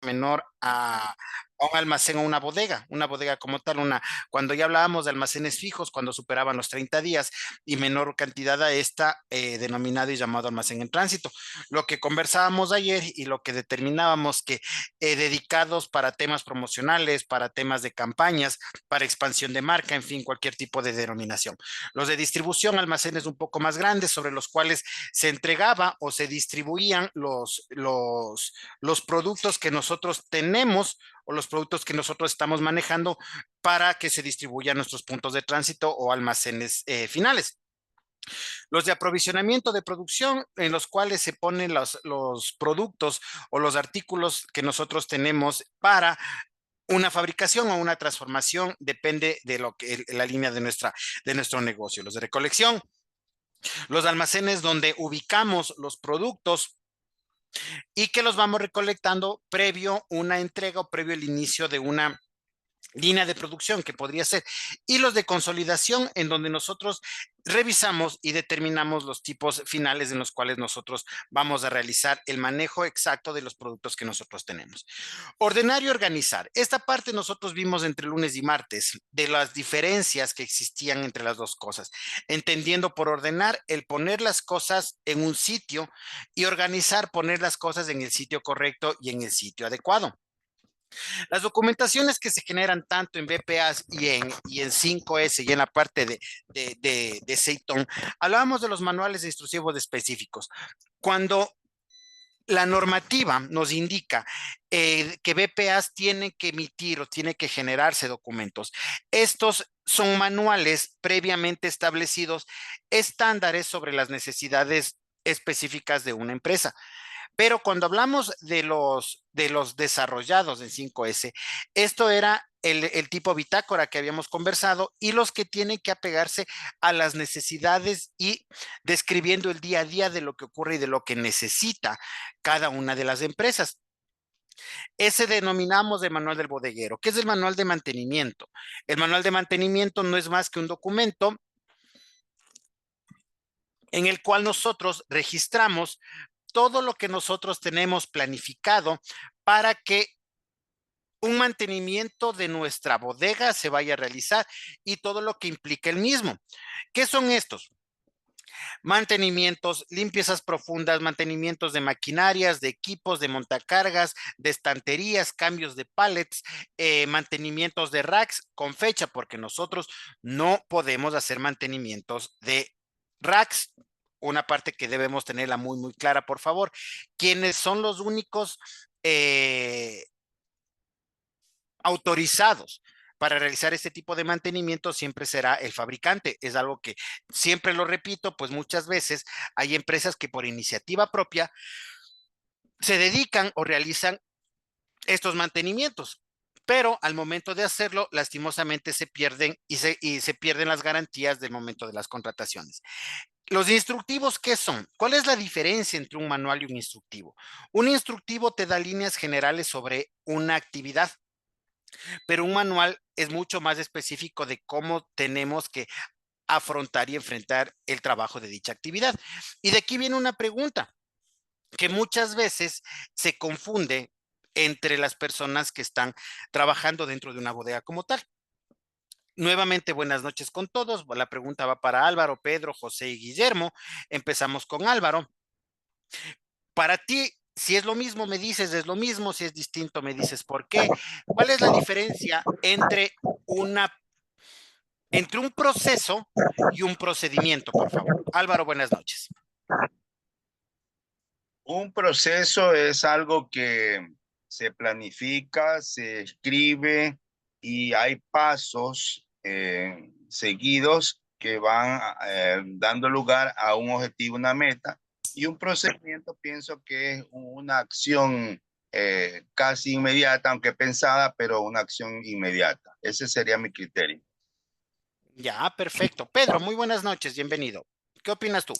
menor a un almacén o una bodega como tal, cuando ya hablábamos de almacenes fijos, cuando superaban los 30 días y menor cantidad a esta, denominado y llamado almacén en tránsito. Lo que conversábamos ayer y lo que determinábamos que dedicados para temas promocionales, para temas de campañas, para expansión de marca, en fin, cualquier tipo de denominación. Los de distribución, almacenes un poco más grandes sobre los cuales se entregaba o se distribuían los productos que nosotros tenemos o los productos que nosotros estamos manejando para que se distribuyan nuestros puntos de tránsito o almacenes finales. Los de aprovisionamiento de producción, en los cuales se ponen los productos o los artículos que nosotros tenemos para una fabricación o una transformación, depende de lo que la línea de nuestro negocio. Los de recolección, los almacenes donde ubicamos los productos y que los vamos recolectando previo una entrega o previo el inicio de una línea de producción que podría ser, y los de consolidación en donde nosotros revisamos y determinamos los tipos finales en los cuales nosotros vamos a realizar el manejo exacto de los productos que nosotros tenemos. Ordenar y organizar. Esta parte nosotros vimos entre lunes y martes de las diferencias que existían entre las dos cosas, entendiendo por ordenar el poner las cosas en un sitio y organizar poner las cosas en el sitio correcto y en el sitio adecuado. Las documentaciones que se generan tanto en BPAs y en 5S y en la parte de Seiton, hablábamos de los manuales instructivos específicos. Cuando la normativa nos indica que BPAs tienen que emitir o tiene que generarse documentos, estos son manuales previamente establecidos, estándares sobre las necesidades específicas de una empresa. Pero cuando hablamos de los desarrollados en 5S, esto era el tipo bitácora que habíamos conversado y los que tienen que apegarse a las necesidades y describiendo el día a día de lo que ocurre y de lo que necesita cada una de las empresas. Ese denominamos de manual del bodeguero. ¿Qué es el manual de mantenimiento? El manual de mantenimiento no es más que un documento en el cual nosotros registramos todo lo que nosotros tenemos planificado para que un mantenimiento de nuestra bodega se vaya a realizar y todo lo que implica el mismo. ¿Qué son estos? Mantenimientos, limpiezas profundas, mantenimientos de maquinarias, de equipos, de montacargas, de estanterías, cambios de pallets, mantenimientos de racks con fecha, porque nosotros no podemos hacer mantenimientos de racks. Una parte que debemos tenerla muy, muy clara, por favor. ¿Quiénes son los únicos autorizados para realizar este tipo de mantenimiento? Siempre será el fabricante. Es algo que siempre lo repito, pues muchas veces hay empresas que por iniciativa propia se dedican o realizan estos mantenimientos, pero al momento de hacerlo, lastimosamente se pierden y se pierden las garantías del momento de las contrataciones. Los instructivos, ¿qué son? ¿Cuál es la diferencia entre un manual y un instructivo? Un instructivo te da líneas generales sobre una actividad, pero un manual es mucho más específico de cómo tenemos que afrontar y enfrentar el trabajo de dicha actividad. Y de aquí viene una pregunta que muchas veces se confunde entre las personas que están trabajando dentro de una bodega como tal. Nuevamente, buenas noches con todos. La pregunta va para Álvaro, Pedro, José y Guillermo. Empezamos con Álvaro. Para ti, si es lo mismo, me dices es lo mismo, si es distinto, me dices por qué. ¿Cuál es la diferencia entre un proceso y un procedimiento, por favor? Álvaro, buenas noches. Un proceso es algo que se planifica, se escribe y hay pasos seguidos que van dando lugar a un objetivo, una meta. Y un procedimiento pienso que es una acción casi inmediata, aunque pensada, pero una acción inmediata. Ese sería mi criterio. Ya, perfecto. Pedro, muy buenas noches, bienvenido. ¿Qué opinas tú?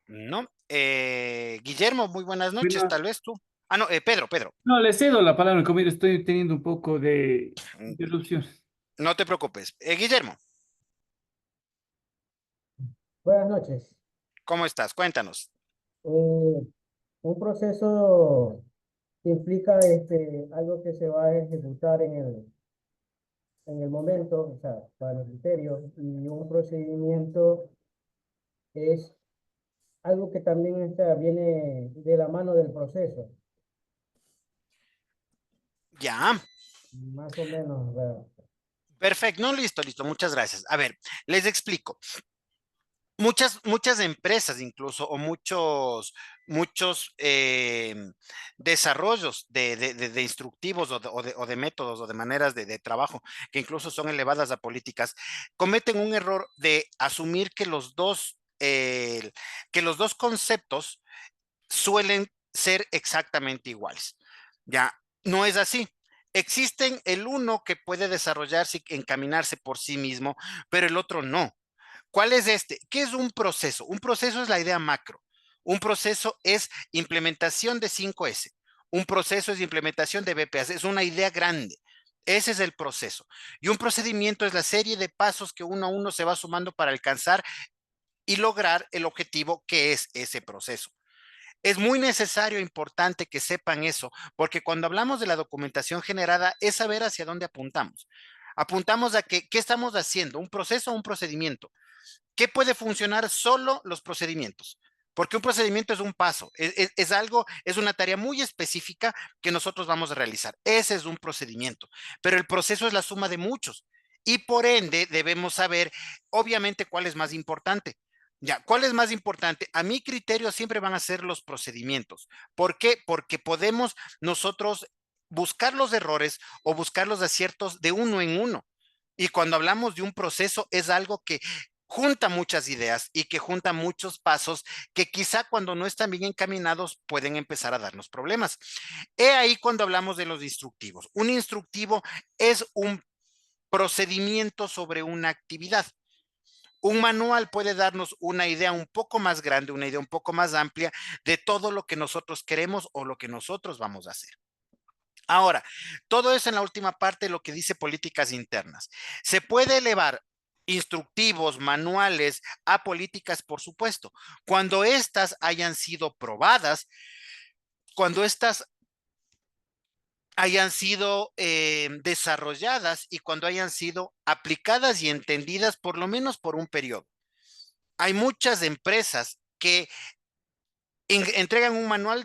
¿No? Guillermo, muy buenas noches, Bueno, tal vez tú. Ah, no, Pedro. no, le cedo la palabra, como estoy teniendo un poco de interrupción. No te preocupes. Guillermo, Buenas noches. ¿Cómo estás? Cuéntanos. Eh, un proceso que implica algo que se va a ejecutar en el momento, o sea, para el criterio, y un procedimiento es algo que también viene de la mano del proceso, Ya, más o menos, ¿verdad? perfecto. No, listo, listo. Muchas gracias. A ver, les explico. Muchas empresas incluso o muchos desarrollos de instructivos o de métodos o de maneras de trabajo que incluso son elevadas a políticas, cometen un error de asumir que los dos conceptos suelen ser exactamente iguales. Ya, no es así. Existen el uno que puede desarrollarse y encaminarse por sí mismo, pero el otro no. ¿Cuál es este? ¿Qué es un proceso? Un proceso es la idea macro. Un proceso es implementación de 5S. Un proceso es implementación de BPAs. Es una idea grande. Ese es el proceso. Y un procedimiento es la serie de pasos que uno a uno se va sumando para alcanzar y lograr el objetivo que es ese proceso. Es muy necesario, importante que sepan eso, porque cuando hablamos de la documentación generada es saber hacia dónde apuntamos. Apuntamos a que, ¿qué estamos haciendo? ¿Un proceso o un procedimiento? ¿Qué puede funcionar? Solo los procedimientos. Porque un procedimiento es un paso, es algo, es una tarea muy específica que nosotros vamos a realizar. Ese es un procedimiento, pero el proceso es la suma de muchos y por ende debemos saber, obviamente, cuál es más importante. Ya, ¿cuál es más importante? A mi criterio siempre van a ser los procedimientos. ¿Por qué? Porque podemos nosotros buscar los errores o buscar los aciertos de uno en uno. Y cuando hablamos de un proceso es algo que junta muchas ideas y que junta muchos pasos que quizá cuando no están bien encaminados pueden empezar a darnos problemas. He ahí cuando hablamos de los instructivos. Un instructivo es un procedimiento sobre una actividad. Un manual puede darnos una idea un poco más grande, una idea un poco más amplia de todo lo que nosotros queremos o lo que nosotros vamos a hacer. Ahora, todo eso en la última parte, lo que dice políticas internas. Se puede elevar instructivos, manuales a políticas, por supuesto, cuando éstas hayan sido probadas, cuando éstas hayan sido desarrolladas y cuando hayan sido aplicadas y entendidas por lo menos por un periodo. Hay muchas empresas que entregan un manual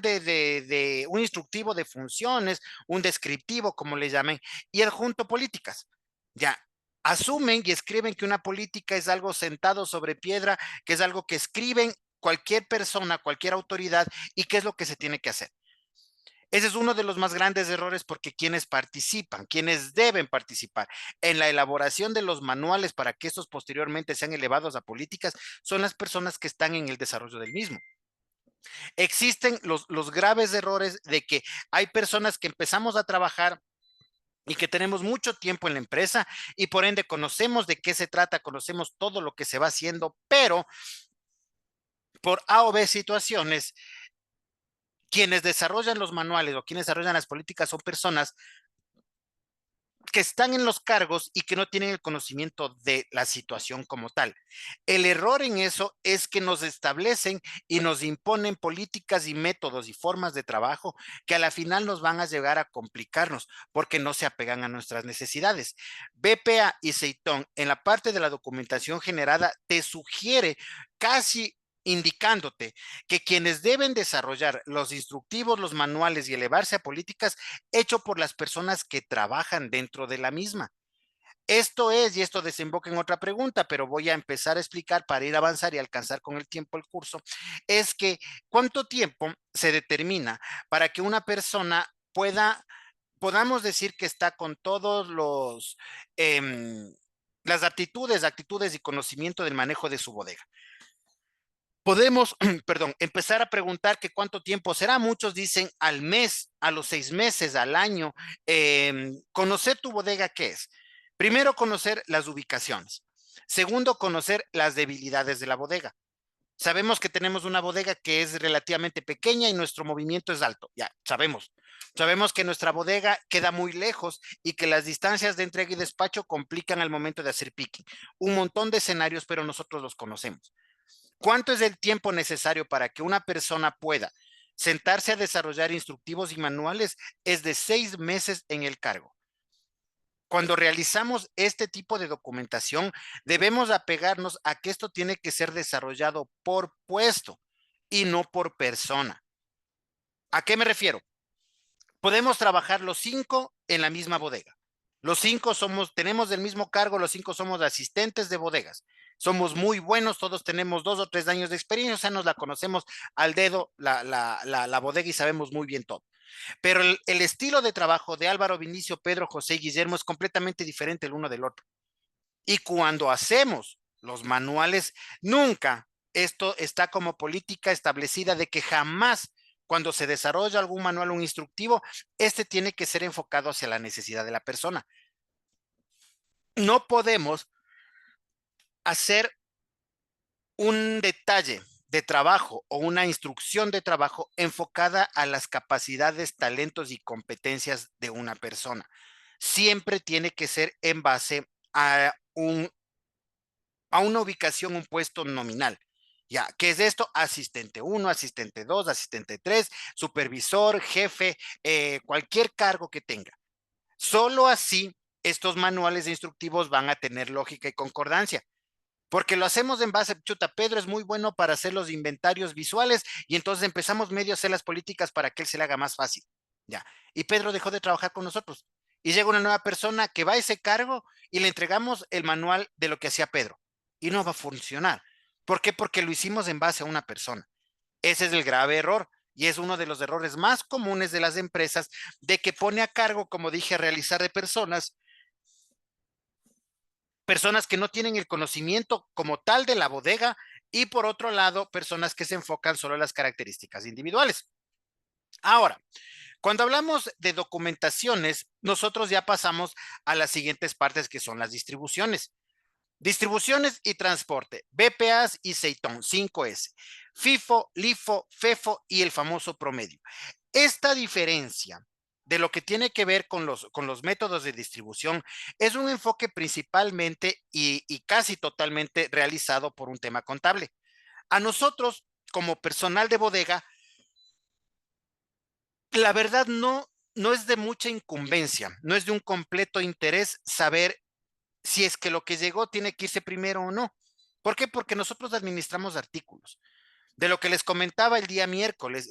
de un instructivo de funciones, un descriptivo, como le llamen, y adjunto políticas. Ya, asumen y escriben que una política es algo sentado sobre piedra, que es algo que escriben cualquier persona, cualquier autoridad, y qué es lo que se tiene que hacer. Ese es uno de los más grandes errores porque quienes participan, quienes deben participar en la elaboración de los manuales para que estos posteriormente sean elevados a políticas, son las personas que están en el desarrollo del mismo. Existen los graves errores de que hay personas que empezamos a trabajar y que tenemos mucho tiempo en la empresa y por ende conocemos de qué se trata, conocemos todo lo que se va haciendo, pero por A o B situaciones, quienes desarrollan los manuales o quienes desarrollan las políticas son personas que están en los cargos y que no tienen el conocimiento de la situación como tal. El error en eso es que nos establecen y nos imponen políticas y métodos y formas de trabajo que a la final nos van a llegar a complicarnos porque no se apegan a nuestras necesidades. BPA y Seitón en la parte de la documentación generada te sugiere casi indicándote que quienes deben desarrollar los instructivos, los manuales y elevarse a políticas hecho por las personas que trabajan dentro de la misma. Esto es, y esto desemboca en otra pregunta, pero voy a empezar a explicar para ir a avanzar y alcanzar con el tiempo el curso, es que ¿cuánto tiempo se determina para que una persona podamos decir que está con todos las actitudes y conocimiento del manejo de su bodega? Podemos, perdón, empezar a preguntar que cuánto tiempo será. Muchos dicen al mes, a los 6 meses, al año. Conocer tu bodega, ¿qué es? Primero, conocer las ubicaciones. Segundo, conocer las debilidades de la bodega. Sabemos que tenemos una bodega que es relativamente pequeña y nuestro movimiento es alto. Ya, sabemos. Sabemos que nuestra bodega queda muy lejos y que las distancias de entrega y despacho complican al momento de hacer picking. Un montón de escenarios, pero nosotros los conocemos. ¿Cuánto es el tiempo necesario para que una persona pueda sentarse a desarrollar instructivos y manuales? Es de 6 meses en el cargo. Cuando realizamos este tipo de documentación, debemos apegarnos a que esto tiene que ser desarrollado por puesto y no por persona. ¿A qué me refiero? Podemos trabajar los 5 en la misma bodega. Los 5 tenemos el mismo cargo, los 5 somos asistentes de bodegas. Somos muy buenos, todos tenemos 2 o 3 años de experiencia, o sea, nos la conocemos al dedo la bodega y sabemos muy bien todo. Pero el estilo de trabajo de Álvaro, Vinicio, Pedro, José y Guillermo es completamente diferente el uno del otro. Y cuando hacemos los manuales, nunca esto está como política establecida de que jamás cuando se desarrolla algún manual o un instructivo, este tiene que ser enfocado hacia la necesidad de la persona. No podemos hacer un detalle de trabajo o una instrucción de trabajo enfocada a las capacidades, talentos y competencias de una persona. Siempre tiene que ser en base a una ubicación, un puesto nominal. Ya, ¿qué es esto? Asistente 1, asistente 2, asistente 3, supervisor, jefe, cualquier cargo que tenga. Solo así estos manuales instructivos van a tener lógica y concordancia. Porque lo hacemos en base, chuta, Pedro es muy bueno para hacer los inventarios visuales y entonces empezamos medio a hacer las políticas para que él se le haga más fácil. Ya. Y Pedro dejó de trabajar con nosotros. Y llega una nueva persona que va a ese cargo y le entregamos el manual de lo que hacía Pedro. Y no va a funcionar. ¿Por qué? Porque lo hicimos en base a una persona. Ese es el grave error. Y es uno de los errores más comunes de las empresas de que pone a cargo, como dije, a realizar de personas que no tienen el conocimiento como tal de la bodega y por otro lado, personas que se enfocan solo en las características individuales. Ahora, cuando hablamos de documentaciones, nosotros ya pasamos a las siguientes partes que son las distribuciones. Distribuciones y transporte, BPAs y Seitón, 5S, FIFO, LIFO, FEFO y el famoso promedio. Esta diferencia de lo que tiene que ver con los métodos de distribución es un enfoque principalmente y casi totalmente realizado por un tema contable. A nosotros, como personal de bodega, la verdad no es de mucha incumbencia, no es de un completo interés saber si es que lo que llegó tiene que irse primero o no. ¿Por qué? Porque nosotros administramos artículos. De lo que les comentaba el día miércoles,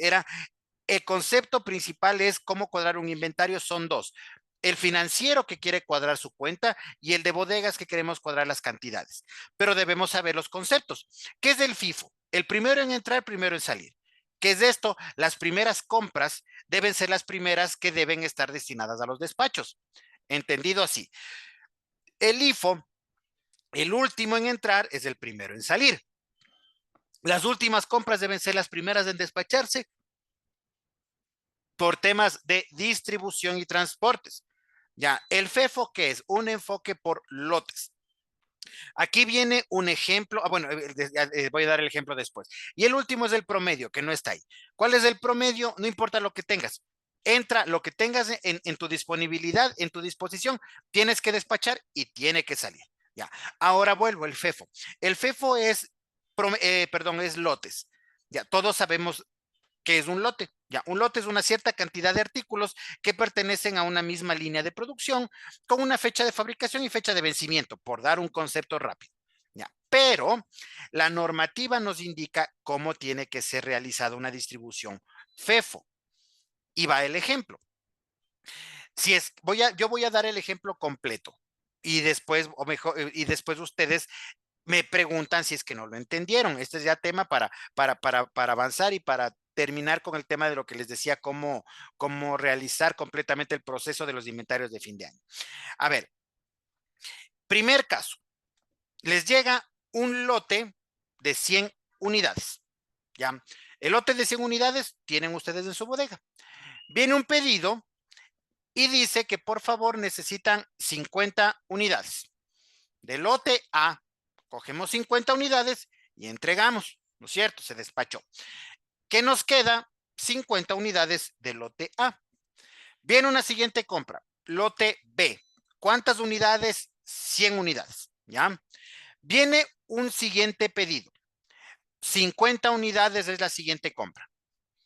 el concepto principal es cómo cuadrar un inventario, son dos. El financiero que quiere cuadrar su cuenta y el de bodegas que queremos cuadrar las cantidades. Pero debemos saber los conceptos. ¿Qué es el FIFO? El primero en entrar, primero en salir. ¿Qué es esto? Las primeras compras deben ser las primeras que deben estar destinadas a los despachos. Entendido así. El IFO, el último en entrar, es el primero en salir. Las últimas compras deben ser las primeras en despacharse por temas de distribución y transportes. Ya, el FEFO, que es un enfoque por lotes. Aquí viene un ejemplo, bueno, voy a dar el ejemplo después. Y el último es el promedio, que no está ahí. ¿Cuál es el promedio? No importa lo que tengas. Entra lo que tengas en tu disponibilidad, en tu disposición, tienes que despachar y tiene que salir. Ya, ahora vuelvo, el FEFO. El FEFO es, es lotes. Ya, todos sabemos qué es un lote. Ya, un lote es una cierta cantidad de artículos que pertenecen a una misma línea de producción con una fecha de fabricación y fecha de vencimiento, por dar un concepto rápido. Ya, pero la normativa nos indica cómo tiene que ser realizada una distribución FEFO. Y va el ejemplo. Si es, yo voy a dar el ejemplo completo y después, o mejor, y después ustedes me preguntan si es que no lo entendieron. Este es ya tema para avanzar y para terminar con el tema de lo que les decía, cómo realizar completamente el proceso de los inventarios de fin de año. A ver, primer caso, les llega un lote de 100 unidades. ¿Ya? El lote de 100 unidades tienen ustedes en su bodega. Viene un pedido y dice que por favor necesitan 50 unidades. Del lote A, cogemos 50 unidades y entregamos, ¿no es cierto? Se despachó. ¿Qué nos queda? 50 unidades del lote A. Viene una siguiente compra, lote B. ¿Cuántas unidades? 100 unidades, ¿ya? Viene un siguiente pedido. 50 unidades es la siguiente compra.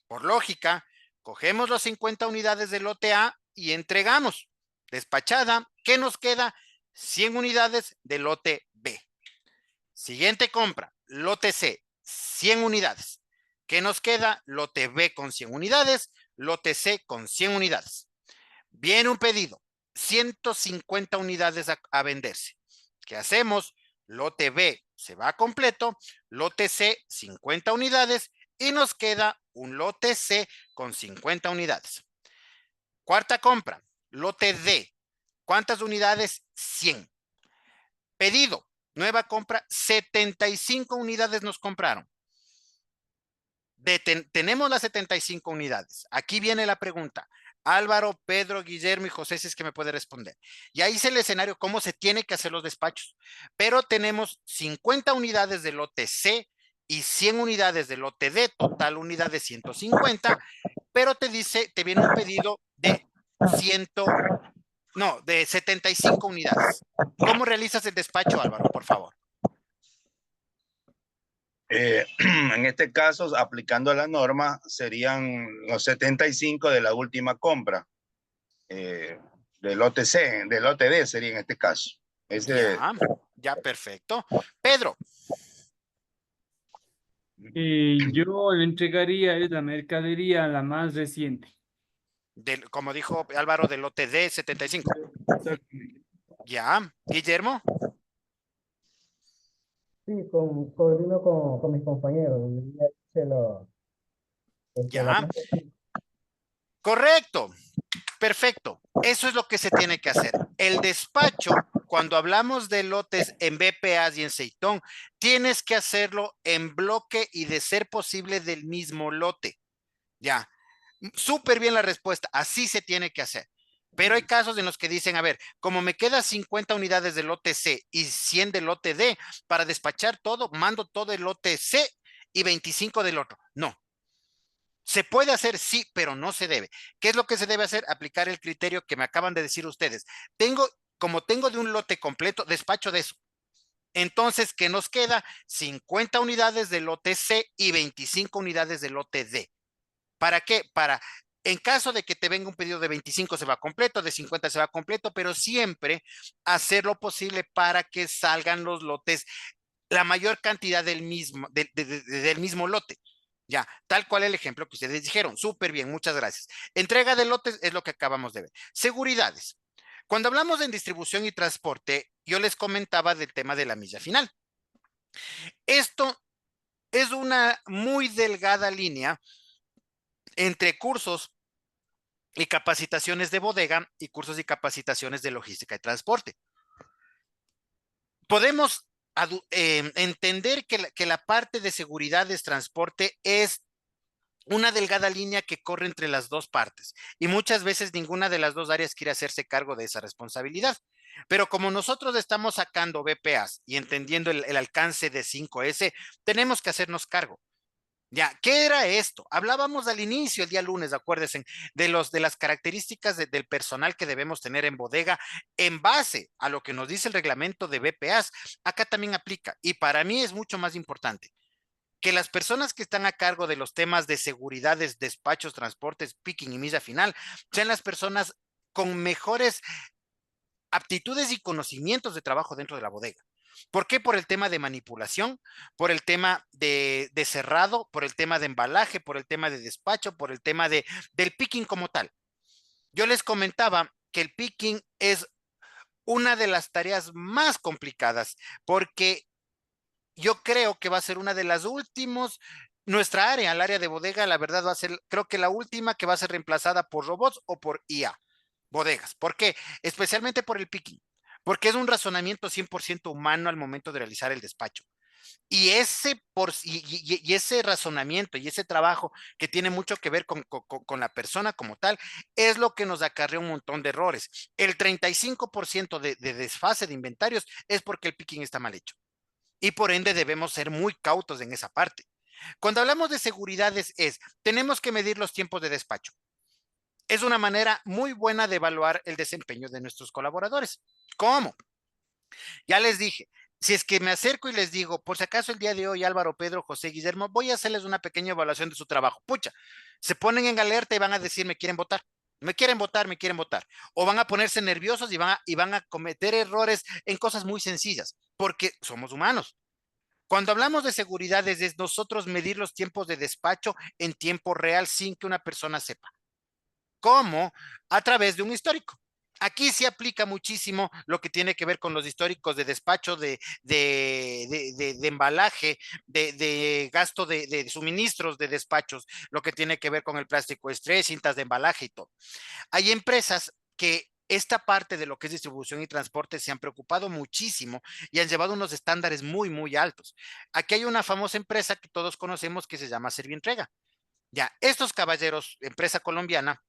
Por lógica, cogemos las 50 unidades del lote A y entregamos. Despachada, ¿qué nos queda? 100 unidades del lote B. Siguiente compra, lote C, 100 unidades. ¿Qué nos queda? Lote B con 100 unidades, lote C con 100 unidades. Viene un pedido, 150 unidades a venderse. ¿Qué hacemos? Lote B se va completo, lote C 50 unidades y nos queda un lote C con 50 unidades. Cuarta compra, lote D. ¿Cuántas unidades? 100. Pedido, nueva compra, 75 unidades nos compraron. Tenemos las 75 unidades. Aquí viene la pregunta. Álvaro, Pedro, Guillermo y José, si es que me puede responder. Ya hice el escenario, cómo se tiene que hacer los despachos. Pero tenemos 50 unidades de lote C y 100 unidades de lote D, total unidad de 150, pero te viene un pedido de 75 unidades. ¿Cómo realizas el despacho, Álvaro, por favor? En este caso, aplicando la norma, serían los 75 de la última compra. Del lote C, del lote D sería en este caso. Ya, perfecto. Pedro. Yo le entregaría la mercadería la más reciente. Como dijo Álvaro, del lote D, 75. Exactamente. Ya. Guillermo. Sí, coordino con mis compañeros. Y ya hice la Ya. Correcto. Perfecto. Eso es lo que se tiene que hacer. El despacho, cuando hablamos de lotes en BPAs y en Seitón, tienes que hacerlo en bloque y de ser posible del mismo lote. Ya. Súper bien la respuesta. Así se tiene que hacer. Pero hay casos en los que dicen, a ver, como me quedan 50 unidades del lote C y 100 del lote D, para despachar todo, mando todo el lote C y 25 del otro. No. Se puede hacer, sí, pero no se debe. ¿Qué es lo que se debe hacer? Aplicar el criterio que me acaban de decir ustedes. Como tengo de un lote completo, despacho de eso. Entonces, ¿qué nos queda? 50 unidades del lote C y 25 unidades del lote D. ¿Para qué? En caso de que te venga un pedido de 25 se va completo, de 50 se va completo, pero siempre hacer lo posible para que salgan los lotes, la mayor cantidad del mismo lote. Ya, tal cual el ejemplo que ustedes dijeron. Súper bien, muchas gracias. Entrega de lotes es lo que acabamos de ver. Seguridades. Cuando hablamos de distribución y transporte, yo les comentaba del tema de la milla final. Esto es una muy delgada línea entre cursos y capacitaciones de bodega y cursos y capacitaciones de logística y transporte. Podemos entender que la parte de seguridad de transporte es una delgada línea que corre entre las dos partes y muchas veces ninguna de las dos áreas quiere hacerse cargo de esa responsabilidad. Pero como nosotros estamos sacando BPAs y entendiendo el alcance de 5S, tenemos que hacernos cargo. Ya, ¿qué era esto? Hablábamos al inicio, el día lunes, acuérdense, de las características del personal que debemos tener en bodega en base a lo que nos dice el reglamento de BPAs. Acá también aplica y para mí es mucho más importante que las personas que están a cargo de los temas de seguridad, despachos, transportes, picking y milla final sean las personas con mejores aptitudes y conocimientos de trabajo dentro de la bodega. ¿Por qué? Por el tema de manipulación, por el tema de cerrado, por el tema de embalaje, por el tema de despacho, por el tema del picking como tal. Yo les comentaba que el picking es una de las tareas más complicadas porque yo creo que va a ser una de las últimas, nuestra área, el área de bodega, la verdad va a ser, creo que la última que va a ser reemplazada por robots o por IA, bodegas. ¿Por qué? Especialmente por el picking, porque es un razonamiento 100% humano al momento de realizar el despacho. Y ese razonamiento y ese trabajo que tiene mucho que ver con la persona como tal, es lo que nos acarrea un montón de errores. El 35% de desfase de inventarios es porque el picking está mal hecho. Y por ende debemos ser muy cautos en esa parte. Cuando hablamos de seguridades tenemos que medir los tiempos de despacho. Es una manera muy buena de evaluar el desempeño de nuestros colaboradores. ¿Cómo? Ya les dije, Si es que me acerco y les digo, por si acaso el día de hoy, Álvaro, Pedro, José, Guillermo, voy a hacerles una pequeña evaluación de su trabajo. Pucha, se ponen en alerta y van a decir, me quieren votar. Me quieren votar, me quieren votar. O van a ponerse nerviosos y van a cometer errores en cosas muy sencillas, porque somos humanos. Cuando hablamos de seguridad es nosotros medir los tiempos de despacho en tiempo real sin que una persona sepa. ¿Cómo? A través de un histórico. Aquí se aplica muchísimo lo que tiene que ver con los históricos de despacho, de embalaje, de gasto de suministros de despachos, lo que tiene que ver con el plástico estrés, cintas de embalaje y todo. Hay empresas que esta parte de lo que es distribución y transporte se han preocupado muchísimo y han llevado unos estándares muy, muy altos. Aquí hay una famosa empresa que todos conocemos que se llama Servientrega. Ya, estos caballeros, empresa colombiana,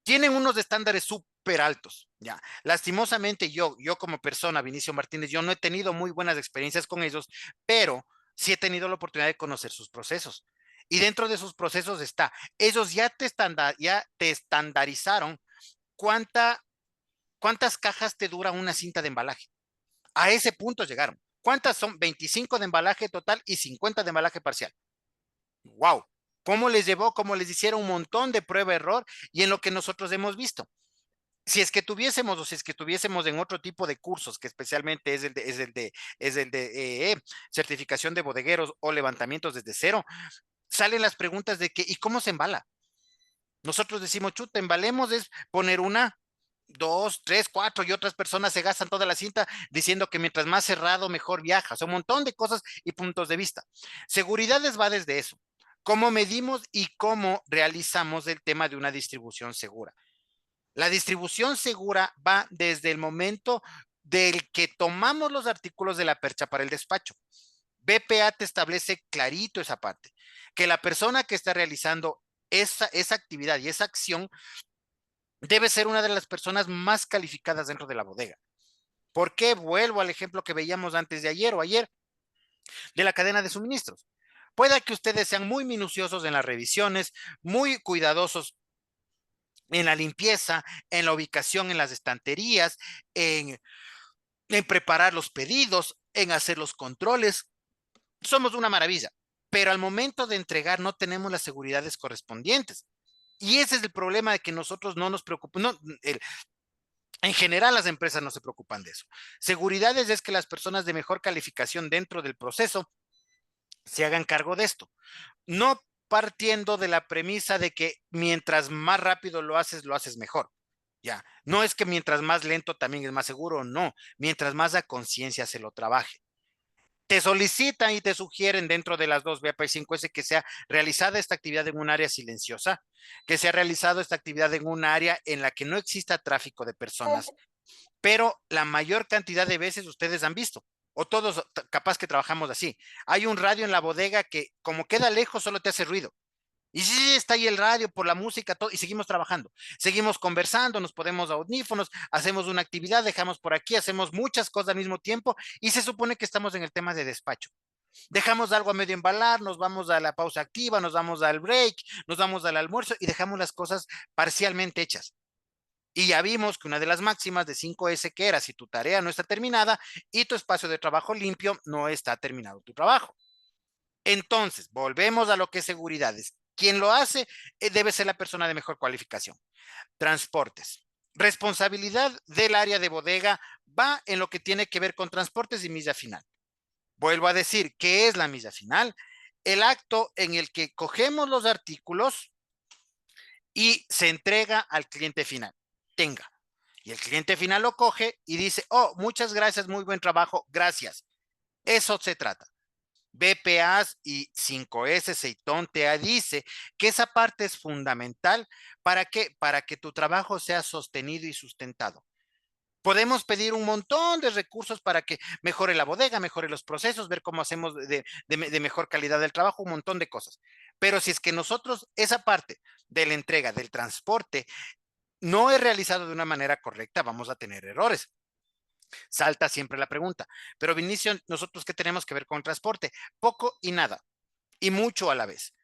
tienen unos estándares súper altos, ya. Lastimosamente yo como persona, Vinicio Martínez, yo no he tenido muy buenas experiencias con ellos, pero sí he tenido la oportunidad de conocer sus procesos. Y dentro de sus procesos está, ellos ya te estandarizaron cuánta, cuántas cajas te dura una cinta de embalaje. A ese punto llegaron. ¿Cuántas son? 25 de embalaje total y 50 de embalaje parcial. ¡Wow! ¿Cómo les llevó? ¿Cómo les hicieron un montón de prueba-error? Y en lo que nosotros hemos visto. Si es que tuviésemos o si es que estuviésemos en otro tipo de cursos, que especialmente es el de certificación de bodegueros o levantamientos desde cero, salen las preguntas de que, ¿y cómo se embala? Nosotros decimos, chuta, embalemos es poner una, dos, tres, cuatro, y otras personas se gastan toda la cinta diciendo que mientras más cerrado, mejor viaja. O sea, un montón de cosas y puntos de vista. Seguridad les va desde eso. ¿Cómo medimos y cómo realizamos el tema de una distribución segura? La distribución segura va desde el momento del que tomamos los artículos de la percha para el despacho. BPA te establece clarito esa parte, que la persona que está realizando esa actividad y esa acción debe ser una de las personas más calificadas dentro de la bodega. ¿Por qué? Vuelvo al ejemplo que veíamos antes de ayer o ayer de la cadena de suministros. Puede que ustedes sean muy minuciosos en las revisiones, muy cuidadosos en la limpieza, en la ubicación en las estanterías, en preparar los pedidos, en hacer los controles. Somos una maravilla, pero al momento de entregar no tenemos las seguridades correspondientes. Y ese es el problema de que nosotros no nos preocupamos. No, en general, las empresas no se preocupan de eso. Seguridades es que las personas de mejor calificación dentro del proceso se hagan cargo de esto. No partiendo de la premisa de que mientras más rápido lo haces mejor. Ya, no es que mientras más lento también es más seguro, no, mientras más a conciencia se lo trabaje. Te solicitan y te sugieren dentro de las dos BPI5S que sea realizada esta actividad en un área silenciosa, que sea realizado esta actividad en un área en la que no exista tráfico de personas, pero la mayor cantidad de veces ustedes han visto, o todos capaz que trabajamos así. Hay un radio en la bodega que como queda lejos solo te hace ruido. Y sí, está ahí el radio por la música, todo, y seguimos trabajando, seguimos conversando, nos ponemos audífonos, hacemos una actividad, dejamos por aquí, hacemos muchas cosas al mismo tiempo y se supone que estamos en el tema de despacho. Dejamos algo a medio embalar, nos vamos a la pausa activa, nos vamos al break, nos vamos al almuerzo y dejamos las cosas parcialmente hechas. Y ya vimos que una de las máximas de 5S que era si tu tarea no está terminada y tu espacio de trabajo limpio, no está terminado tu trabajo. Entonces, volvemos a lo que es seguridades. Quien lo hace debe ser la persona de mejor cualificación. Transportes. Responsabilidad del área de bodega va en lo que tiene que ver con transportes y milla final. Vuelvo a decir, ¿qué es la milla final? El acto en el que cogemos los artículos y se entrega al cliente final. Tenga. Y el cliente final lo coge y dice, oh, muchas gracias, muy buen trabajo, gracias. Eso se trata. BPAs y 5S, Seitón te dice que esa parte es fundamental para que tu trabajo sea sostenido y sustentado. Podemos pedir un montón de recursos para que mejore la bodega, mejore los procesos, ver cómo hacemos de mejor calidad del trabajo, un montón de cosas. Pero si es que nosotros esa parte de la entrega, del transporte, no es realizado de una manera correcta, vamos a tener errores. Salta siempre la pregunta, pero Vinicio, ¿nosotros qué tenemos que ver con el transporte? Poco y nada, y mucho a la vez.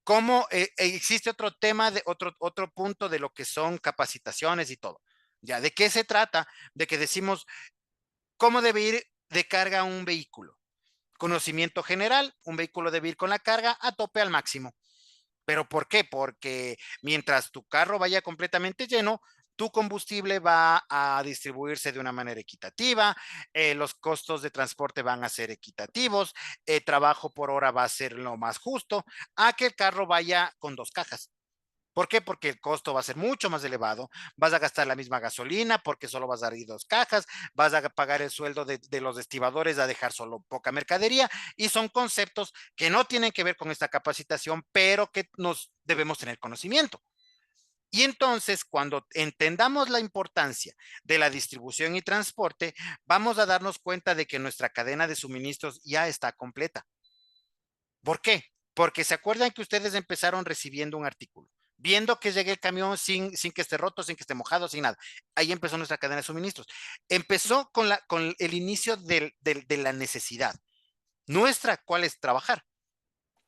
¿Cómo existe otro tema, otro punto de lo que son capacitaciones y todo? ¿Ya de qué se trata? De que decimos, ¿cómo debe ir de carga a un vehículo. Conocimiento general, un vehículo debe ir con la carga a tope al máximo. ¿Pero por qué? Porque mientras tu carro vaya completamente lleno, tu combustible va a distribuirse de una manera equitativa, los costos de transporte van a ser equitativos, el trabajo por hora va a ser lo más justo, a que el carro vaya con 2 cajas. ¿Por qué? Porque el costo va a ser mucho más elevado, vas a gastar la misma gasolina porque solo vas a dar 2 cajas, vas a pagar el sueldo de los estibadores a dejar solo poca mercadería, y son conceptos que no tienen que ver con esta capacitación, pero que nos debemos tener conocimiento. Y entonces, cuando entendamos la importancia de la distribución y transporte, vamos a darnos cuenta de que nuestra cadena de suministros ya está completa. ¿Por qué? Porque se acuerdan que ustedes empezaron recibiendo un artículo, viendo que llegue el camión sin que esté roto, sin que esté mojado, sin nada. Ahí empezó nuestra cadena de suministros. Empezó con el inicio de la necesidad. Nuestra, ¿cuál es? Trabajar.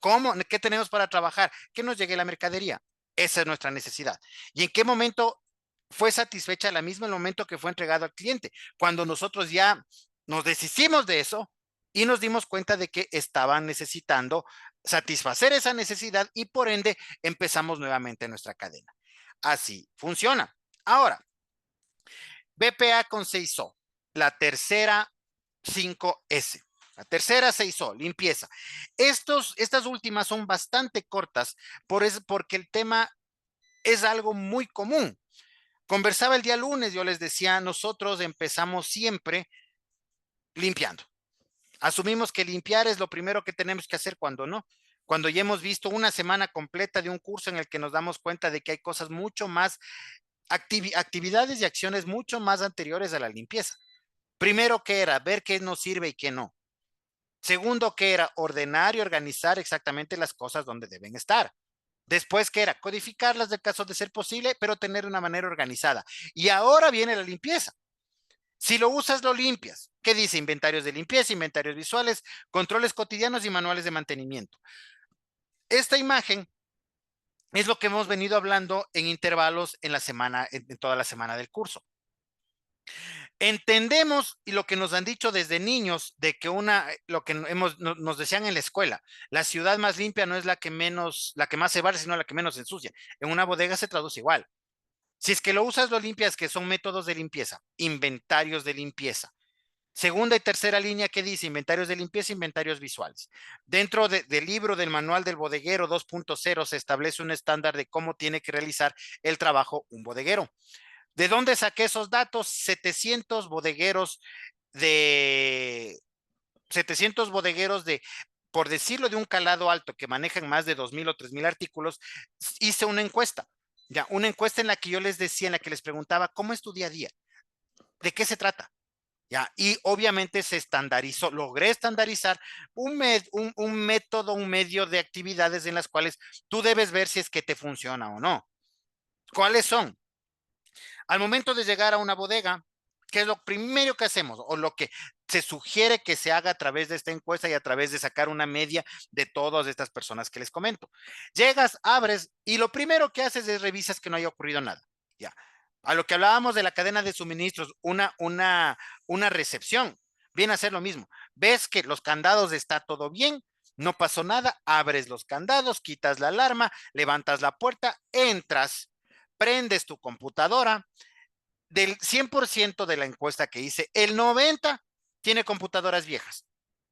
¿Cómo? ¿Qué tenemos para trabajar? Que nos llegue la mercadería. Esa es nuestra necesidad. ¿Y en qué momento fue satisfecha la misma en el momento que fue entregado al cliente? Cuando nosotros ya nos deshicimos de eso y nos dimos cuenta de que estaban necesitando satisfacer esa necesidad y por ende empezamos nuevamente nuestra cadena. Así funciona. Ahora, BPA con 6O, la tercera 5S. La tercera 6O, limpieza. Estas últimas son bastante cortas porque el tema es algo muy común. Conversaba el día lunes, yo les decía, nosotros empezamos siempre limpiando. Asumimos que limpiar es lo primero que tenemos que hacer cuando no. Cuando ya hemos visto una semana completa de un curso en el que nos damos cuenta de que hay cosas mucho más, actividades y acciones mucho más anteriores a la limpieza. Primero, ¿qué era? Ver qué nos sirve y qué no. Segundo, ¿qué era? Ordenar y organizar exactamente las cosas donde deben estar. Después, ¿qué era? Codificarlas del caso de ser posible, pero tener una manera organizada. Y ahora viene la limpieza. Si lo usas, lo limpias. ¿Qué dice? Inventarios de limpieza, inventarios visuales, controles cotidianos y manuales de mantenimiento. Esta imagen es lo que hemos venido hablando en intervalos en la semana, en toda la semana del curso. Entendemos y lo que nos han dicho desde niños de que lo que nos decían en la escuela, la ciudad más limpia no es la que más se barre, sino la que menos se ensucia. En una bodega se traduce igual. Si es que lo usas, lo limpias, que son métodos de limpieza, inventarios de limpieza. Segunda y tercera línea, ¿qué dice? Inventarios de limpieza, inventarios visuales. Dentro del libro del manual del bodeguero 2.0 se establece un estándar de cómo tiene que realizar el trabajo un bodeguero. ¿De dónde saqué esos datos? 700 bodegueros de, por decirlo, de un calado alto que manejan más de 2,000 o 3,000 artículos, hice una encuesta. Ya, una encuesta en la que yo les decía, en la que les preguntaba, ¿cómo es tu día a día? ¿De qué se trata? Ya, y obviamente se estandarizó, logré estandarizar un método, un medio de actividades en las cuales tú debes ver si es que te funciona o no. ¿Cuáles son? Al momento de llegar a una bodega, ¿qué es lo primero que hacemos? O lo que se sugiere que se haga a través de esta encuesta y a través de sacar una media de todas estas personas que les comento. Llegas, abres y lo primero que haces es revisas que no haya ocurrido nada. Ya. A lo que hablábamos de la cadena de suministros, una recepción, viene a ser lo mismo. Ves que los candados está todo bien, no pasó nada, abres los candados, quitas la alarma, levantas la puerta, entras, prendes tu computadora. Del 100% de la encuesta que hice, el 90% tiene computadoras viejas.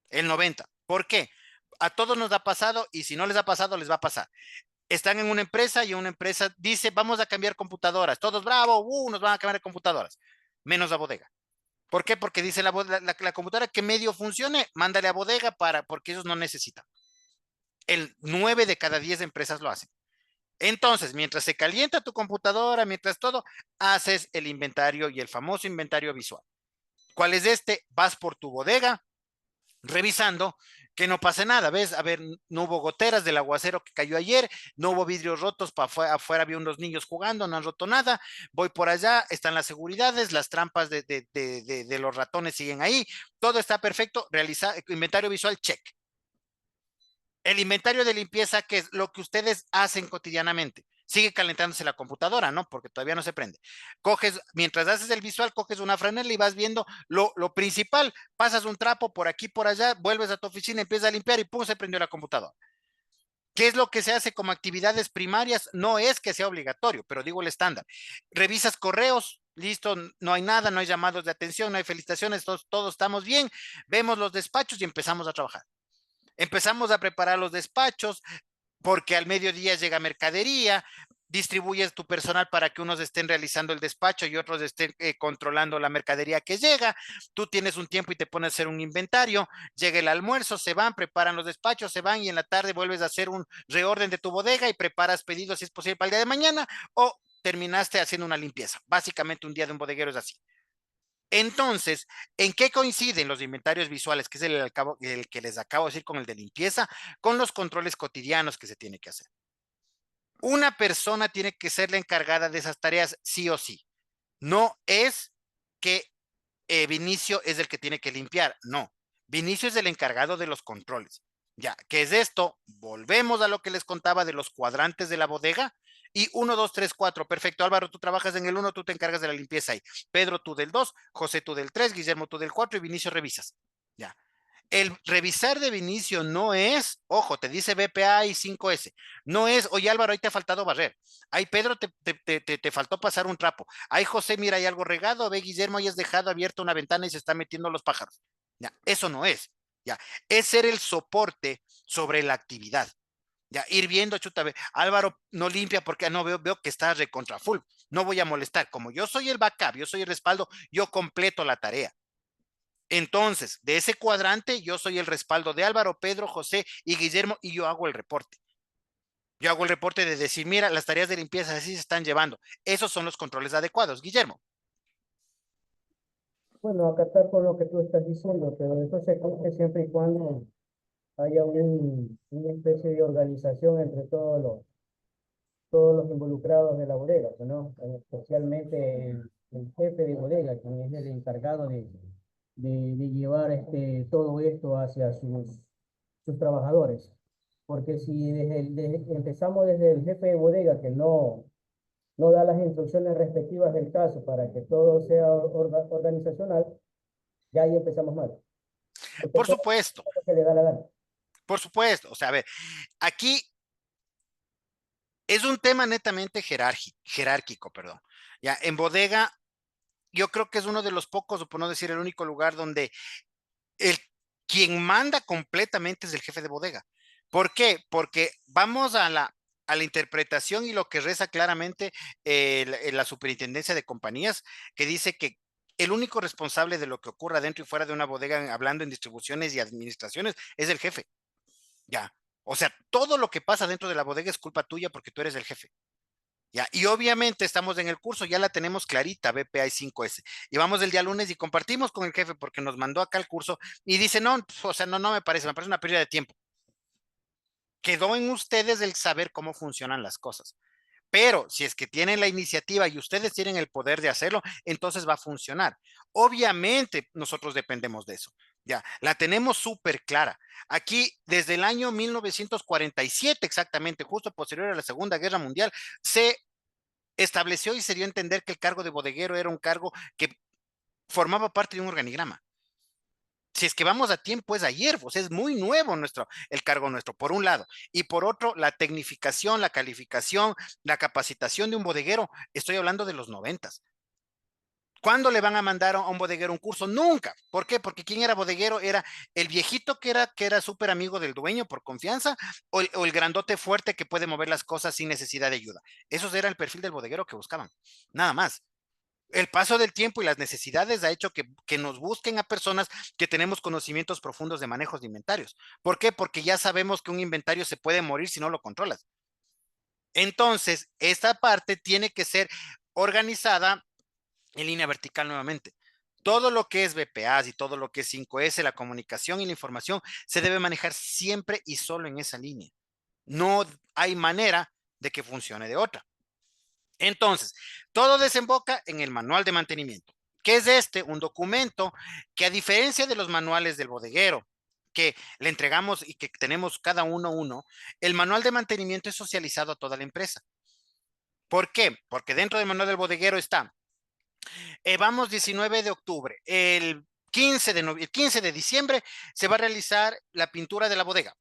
El 90%. ¿Por qué? A todos nos ha pasado y si no les ha pasado, les va a pasar. Están en una empresa y una empresa dice, vamos a cambiar computadoras. Todos, bravo, nos van a cambiar computadoras. Menos la bodega. ¿Por qué? Porque dice la computadora que medio funcione, mándale a bodega porque ellos no necesitan. El 9 de cada 10 empresas lo hacen. Entonces, mientras se calienta tu computadora, mientras todo, haces el inventario y el famoso inventario visual. ¿Cuál es este? Vas por tu bodega, revisando que no pase nada, ¿ves? A ver, no hubo goteras del aguacero que cayó ayer, no hubo vidrios rotos, afuera había unos niños jugando, no han roto nada, voy por allá, están las seguridades, las trampas de los ratones siguen ahí, todo está perfecto, inventario visual, check. El inventario de limpieza, que es lo que ustedes hacen cotidianamente. sigue calentándose la computadora, ¿no? Porque todavía no se prende. Coges, mientras haces el visual, coges una franela y vas viendo lo principal, pasas un trapo por aquí, por allá, vuelves a tu oficina, empiezas a limpiar y ¡pum! Se prendió la computadora. ¿Qué es lo que se hace como actividades primarias? No es que sea obligatorio, pero digo el estándar. Revisas correos, listo, no hay nada, no hay llamados de atención, no hay felicitaciones, todos estamos bien, vemos los despachos y empezamos a trabajar. Empezamos a preparar los despachos porque al mediodía llega mercadería, distribuyes tu personal para que unos estén realizando el despacho y otros estén controlando la mercadería que llega, tú tienes un tiempo y te pones a hacer un inventario, llega el almuerzo, se van, preparan los despachos, se van y en la tarde vuelves a hacer un reorden de tu bodega y preparas pedidos si es posible para el día de mañana o terminaste haciendo una limpieza. Básicamente un día de un bodeguero es así. Entonces, ¿en qué coinciden los inventarios visuales, que es el que les acabo de decir con el de limpieza, con los controles cotidianos que se tiene que hacer? Una persona tiene que ser la encargada de esas tareas sí o sí. No es que Vinicio es el que tiene que limpiar, no. Vinicio es el encargado de los controles. Ya, ¿qué es esto? Volvemos a lo que les contaba de los cuadrantes de la bodega. Y 1, 2, 3, 4. Perfecto. Álvaro, tú trabajas en el 1, tú te encargas de la limpieza ahí. Pedro, tú del 2, José, tú del 3, Guillermo, tú del 4 y Vinicio revisas. Ya. El revisar de Vinicio no es, ojo, te dice BPA y 5S, no es, oye Álvaro, ahí te ha faltado barrer, ay Pedro, te faltó pasar un trapo, ay José, mira, hay algo regado, ve Guillermo, ahí has dejado abierta una ventana y se están metiendo los pájaros. Ya, eso no es, ya, es ser el soporte sobre la actividad. Ya, ir viendo, chuta, Álvaro no limpia porque no veo que está recontra full, no voy a molestar, como yo soy el backup, yo soy el respaldo, yo completo la tarea. Entonces, de ese cuadrante, yo soy el respaldo de Álvaro, Pedro, José y Guillermo y yo hago el reporte. Yo hago el reporte de decir, mira, las tareas de limpieza así se están llevando. Esos son los controles adecuados. Guillermo. Bueno, acatar con lo que tú estás diciendo, pero eso se cumple siempre y cuando haya una especie de organización entre todos los involucrados de la bodega, ¿no? Especialmente el jefe de bodega, quien es el encargado de llevar todo esto hacia sus trabajadores. Porque si empezamos desde el jefe de bodega, que no da las instrucciones respectivas del caso para que todo sea organizacional, ya ahí empezamos mal. Porque Por todo supuesto, es lo que le da la gana. por supuesto. O sea, a ver, aquí es un tema netamente jerárquico, perdón. Ya, en bodega, yo creo que es uno de los pocos, o por no decir el único lugar donde el quien manda completamente es el jefe de bodega. ¿Por qué? Porque vamos a la interpretación y lo que reza claramente la superintendencia de compañías, que dice que el único responsable de lo que ocurra dentro y fuera de una bodega, hablando en distribuciones y administraciones, es el jefe. Ya. O sea, todo lo que pasa dentro de la bodega es culpa tuya porque tú eres el jefe. Ya, y obviamente estamos en el curso, ya la tenemos clarita, BPA y 5S. Y vamos el día lunes y compartimos con el jefe porque nos mandó acá el curso y dice, no, o sea, no me parece una pérdida de tiempo. Quedó en ustedes el saber cómo funcionan las cosas. Pero si es que tienen la iniciativa y ustedes tienen el poder de hacerlo, entonces va a funcionar. Obviamente nosotros dependemos de eso. Ya, la tenemos súper clara. Aquí, desde el año 1947, exactamente, justo posterior a la Segunda Guerra Mundial, se estableció y se dio a entender que el cargo de bodeguero era un cargo que formaba parte de un organigrama. Si es que vamos a tiempo, es ayer, pues es muy nuevo el cargo nuestro, por un lado. Y por otro, la tecnificación, la calificación, la capacitación de un bodeguero, estoy hablando de los 90. ¿Cuándo le van a mandar a un bodeguero un curso? Nunca. ¿Por qué? Porque ¿quién era bodeguero? Era el viejito que era súper amigo del dueño por confianza o el grandote fuerte que puede mover las cosas sin necesidad de ayuda. Eso era el perfil del bodeguero que buscaban. Nada más. El paso del tiempo y las necesidades ha hecho que nos busquen a personas que tenemos conocimientos profundos de manejos de inventarios. ¿Por qué? Porque ya sabemos que un inventario se puede morir si no lo controlas. Entonces, esta parte tiene que ser organizada en línea vertical nuevamente. Todo lo que es BPAs y todo lo que es 5S, la comunicación y la información, se debe manejar siempre y solo en esa línea. No hay manera de que funcione de otra. Entonces, todo desemboca en el manual de mantenimiento. ¿Qué es este? Un documento que, a diferencia de los manuales del bodeguero, que le entregamos y que tenemos cada uno, el manual de mantenimiento es socializado a toda la empresa. ¿Por qué? Porque dentro del manual del bodeguero está, vamos 19 de octubre, el 15 de diciembre se va a realizar la pintura de la bodega.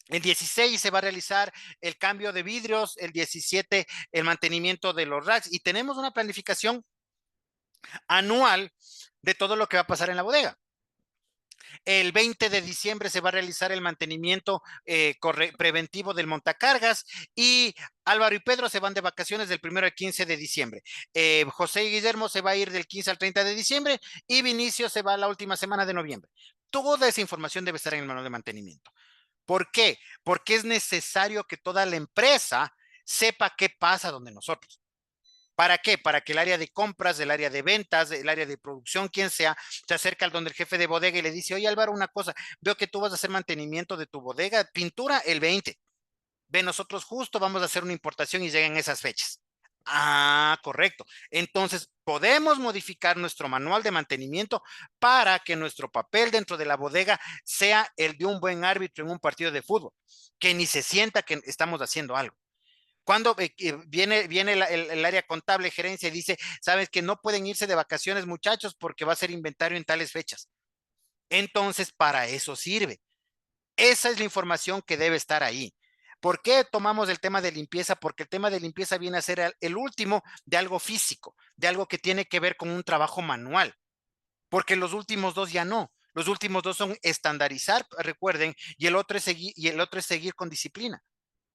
El 16 se va a realizar el cambio de vidrios, el 17 el mantenimiento de los racks y tenemos una planificación anual de todo lo que va a pasar en la bodega. El 20 de diciembre se va a realizar el mantenimiento preventivo del montacargas y Álvaro y Pedro se van de vacaciones del 1 al 15 de diciembre. José y Guillermo se va a ir del 15 al 30 de diciembre y Vinicio se va a la última semana de noviembre. Toda esa información debe estar en el manual de mantenimiento. ¿Por qué? Porque es necesario que toda la empresa sepa qué pasa donde nosotros. ¿Para qué? Para que el área de compras, el área de ventas, el área de producción, quien sea, se acerca al donde el jefe de bodega y le dice, oye Álvaro, una cosa, veo que tú vas a hacer mantenimiento de tu bodega, pintura el 20. Ve, nosotros justo vamos a hacer una importación y llegan esas fechas. Ah, correcto. Entonces, podemos modificar nuestro manual de mantenimiento para que nuestro papel dentro de la bodega sea el de un buen árbitro en un partido de fútbol, que ni se sienta que estamos haciendo algo. Cuando viene el área contable, gerencia, y dice, sabes que no pueden irse de vacaciones, muchachos, porque va a ser inventario en tales fechas. Entonces, para eso sirve. Esa es la información que debe estar ahí. ¿Por qué tomamos el tema de limpieza? Porque el tema de limpieza viene a ser el último de algo físico, de algo que tiene que ver con un trabajo manual. Porque los últimos dos ya no. Los últimos dos son estandarizar, recuerden, y el otro es seguir con disciplina.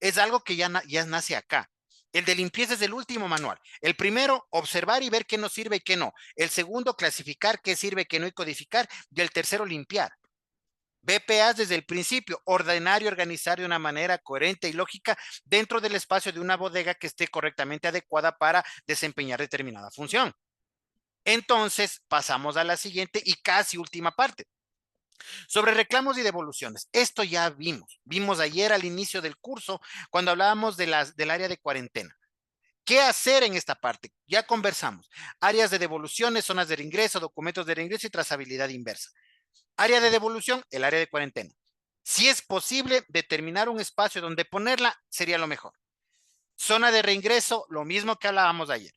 Es algo que ya nace acá. El de limpieza es el último manual. El primero, observar y ver qué nos sirve y qué no. El segundo, clasificar qué sirve, qué no y codificar. Y el tercero, limpiar. BPAs desde el principio, ordenar y organizar de una manera coherente y lógica dentro del espacio de una bodega que esté correctamente adecuada para desempeñar determinada función. Entonces, pasamos a la siguiente y casi última parte. Sobre reclamos y devoluciones, esto ya vimos ayer al inicio del curso cuando hablábamos del área de cuarentena. ¿Qué hacer en esta parte? Ya conversamos. Áreas de devoluciones, zonas de reingreso, documentos de reingreso y trazabilidad inversa. Área de devolución, el área de cuarentena. Si es posible determinar un espacio donde ponerla, sería lo mejor. Zona de reingreso, lo mismo que hablábamos ayer.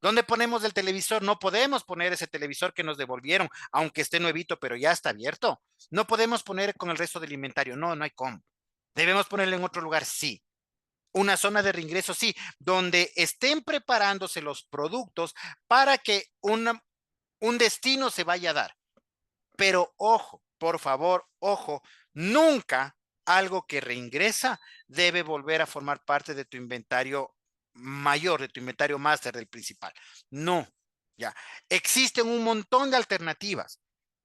¿Dónde ponemos el televisor? No podemos poner ese televisor que nos devolvieron, aunque esté nuevito, pero ya está abierto. No podemos poner con el resto del inventario. No, no hay cómo. ¿Debemos ponerlo en otro lugar? Sí. Una zona de reingreso, sí, donde estén preparándose los productos para que un destino se vaya a dar. Pero ojo, por favor, ojo, nunca algo que reingresa debe volver a formar parte de tu inventario mayor, de tu inventario máster del principal. No, ya. Existen un montón de alternativas.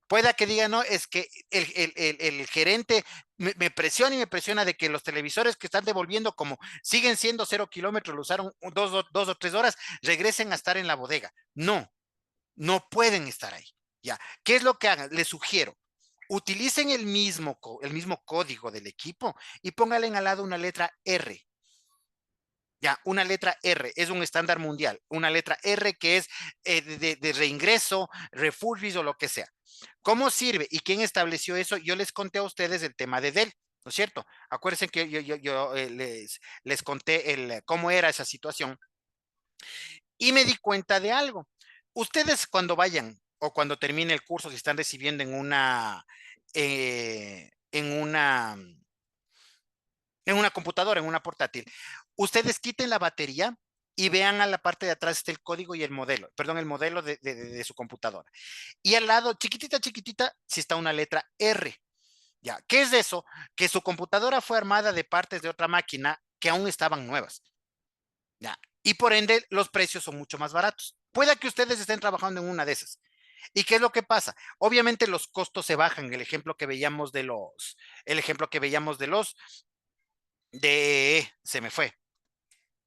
Pueda que diga, no, es que el gerente me presiona y me presiona de que los televisores que están devolviendo, como siguen siendo 0 kilómetros, lo usaron 2 o 3 horas, regresen a estar en la bodega. No, no pueden estar ahí. Ya. ¿Qué es lo que hagan? Les sugiero. Utilicen el mismo código del equipo y pónganle al lado una letra R. Ya, una letra R es un estándar mundial. Una letra R que es de reingreso, refurbish o lo que sea. ¿Cómo sirve? ¿Y quién estableció eso? Yo les conté a ustedes el tema de Dell, ¿no es cierto? Acuérdense que yo les conté cómo era esa situación y me di cuenta de algo. Ustedes cuando vayan o cuando termine el curso, si están recibiendo en una computadora, en una portátil, ustedes quiten la batería y vean a la parte de atrás está el código y el modelo, perdón, el modelo de su computadora. Y al lado, chiquitita, chiquitita, si está una letra R. Ya, ¿qué es eso? Que su computadora fue armada de partes de otra máquina que aún estaban nuevas. Ya, y por ende los precios son mucho más baratos. Puede que ustedes estén trabajando en una de esas. ¿Y qué es lo que pasa? Obviamente los costos se bajan. El ejemplo que veíamos se me fue,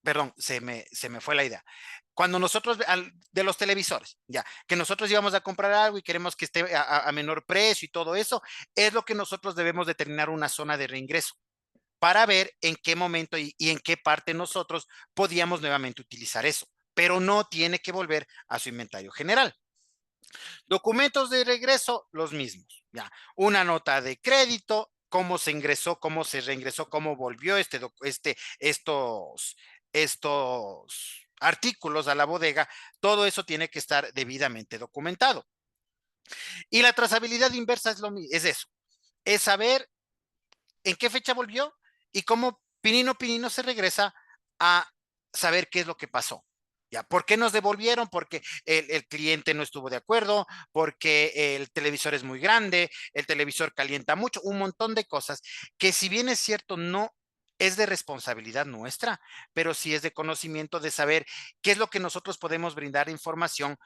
perdón, se me fue la idea. Cuando nosotros, de los televisores, ya, que nosotros íbamos a comprar algo y queremos que esté a menor precio y todo eso, es lo que nosotros debemos determinar una zona de reingreso para ver en qué momento y en qué parte nosotros podíamos nuevamente utilizar eso, pero no tiene que volver a su inventario general. Documentos de regreso, los mismos, ya. Una nota de crédito, cómo se ingresó, cómo se reingresó, cómo volvió estos estos artículos a la bodega, todo eso tiene que estar debidamente documentado. Y la trazabilidad inversa es eso, es saber en qué fecha volvió y cómo pinino se regresa a saber qué es lo que pasó. ¿Ya? ¿Por qué nos devolvieron? Porque el cliente no estuvo de acuerdo, porque el televisor es muy grande, el televisor calienta mucho, un montón de cosas que, si bien es cierto, no es de responsabilidad nuestra, pero sí es de conocimiento, de saber qué es lo que nosotros podemos brindar de información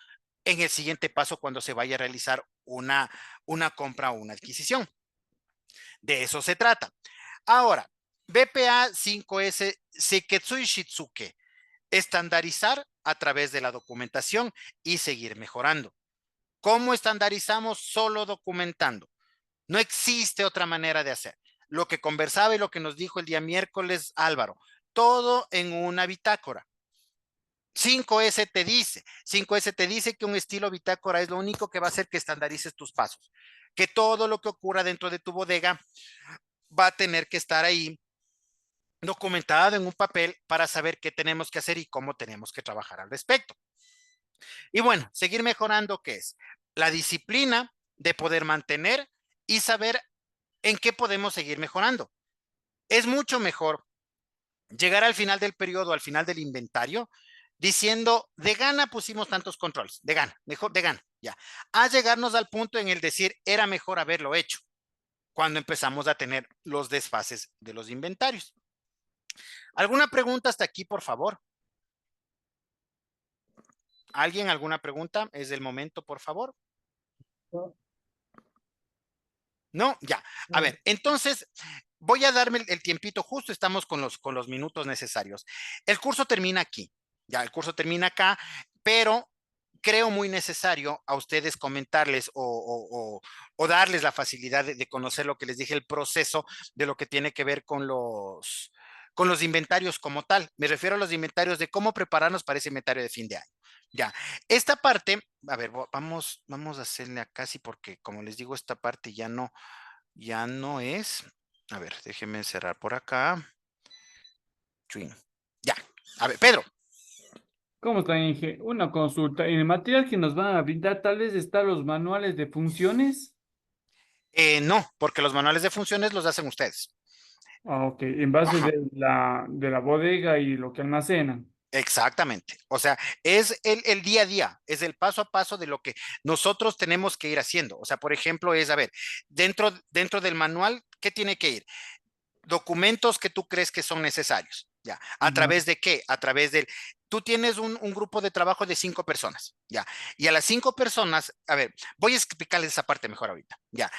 en el siguiente paso cuando se vaya a realizar una compra o una adquisición. De eso se trata. Ahora, BPA 5S Seketsui Shitsuke, estandarizar a través de la documentación y seguir mejorando. ¿Cómo estandarizamos? Solo documentando. No existe otra manera de hacer. Lo que conversaba y lo que nos dijo el día miércoles Álvaro, todo en una bitácora. 5S te dice que un estilo bitácora es lo único que va a hacer que estandarices tus pasos, que todo lo que ocurra dentro de tu bodega va a tener que estar ahí documentado en un papel para saber qué tenemos que hacer y cómo tenemos que trabajar al respecto. Y bueno, seguir mejorando, ¿qué es? La disciplina de poder mantener y saber en qué podemos seguir mejorando. Es mucho mejor llegar al final del periodo, al final del inventario, diciendo, de gana pusimos tantos controles, de gana, mejor de gana, ya. A llegarnos al punto en el decir, era mejor haberlo hecho, cuando empezamos a tener los desfases de los inventarios. ¿Alguna pregunta hasta aquí, por favor? ¿Alguien alguna pregunta? Es el momento, por favor. No, No, ya. A ver, entonces voy a darme el tiempito justo, estamos con los minutos necesarios. El curso termina aquí, ya, el curso termina acá, pero creo muy necesario a ustedes comentarles o darles la facilidad de conocer lo que les dije, el proceso de lo que tiene que ver con los inventarios como tal. Me refiero a los inventarios de cómo prepararnos para ese inventario de fin de año. Ya, esta parte, a ver, vamos a hacerle a casi porque, como les digo, esta parte ya no es. A ver, déjenme cerrar por acá. Ya, a ver, Pedro. ¿Cómo está, Inge? Una consulta. En el material que nos van a brindar, tal vez están los manuales de funciones. No, porque los manuales de funciones los hacen ustedes. Ah, ok, en base Ajá. de la bodega y lo que almacenan. Exactamente. O sea, es el día a día, es el paso a paso de lo que nosotros tenemos que ir haciendo. O sea, por ejemplo, es, a ver, dentro del manual, ¿qué tiene que ir? Documentos que tú crees que son necesarios. ¿Ya? ¿A Ya. través de qué? A través del... Tú tienes un grupo de trabajo de 5 personas, ¿ya? Y a las 5 personas, a ver, voy a explicarles esa parte mejor ahorita, ¿ya?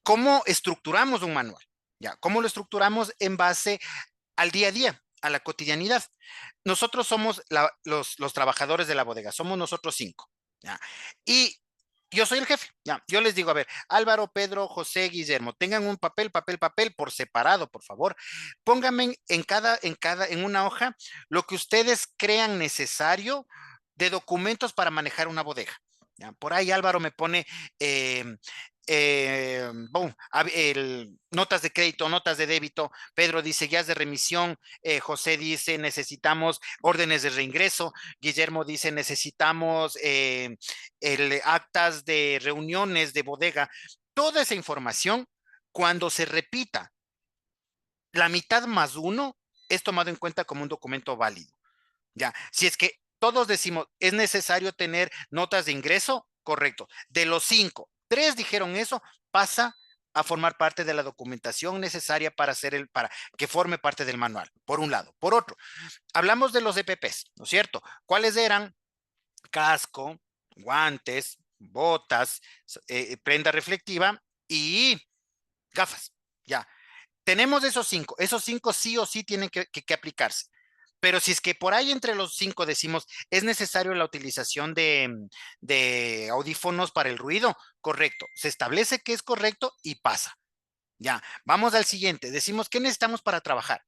¿Cómo estructuramos un manual? ¿Ya? ¿Cómo lo estructuramos en base al día a día, a la cotidianidad? Nosotros somos los trabajadores de la bodega, somos nosotros 5, ¿ya? Y yo soy el jefe, ya. Yo les digo, a ver, Álvaro, Pedro, José, Guillermo, tengan un papel por separado, por favor. Pónganme en una hoja lo que ustedes crean necesario de documentos para manejar una bodega. ¿Ya? Por ahí Álvaro me pone eh, notas de crédito, notas de débito. Pedro dice guías de remisión. José dice necesitamos órdenes de reingreso. Guillermo dice necesitamos actas de reuniones de bodega. Toda esa información, cuando se repita la mitad más uno, es tomado en cuenta como un documento válido. Ya, si es que todos decimos, es necesario tener notas de ingreso, correcto. De los 5, 3 dijeron eso, pasa a formar parte de la documentación necesaria para que forme parte del manual, por un lado. Por otro, hablamos de los EPPs, ¿no es cierto? ¿Cuáles eran? Casco, guantes, botas, prenda reflectiva y gafas. Ya, tenemos esos cinco sí o sí tienen que aplicarse. Pero si es que por ahí entre los 5 decimos, es necesario la utilización de audífonos para el ruido, correcto. Se establece que es correcto y pasa. Ya, vamos al siguiente. Decimos, ¿qué necesitamos para trabajar?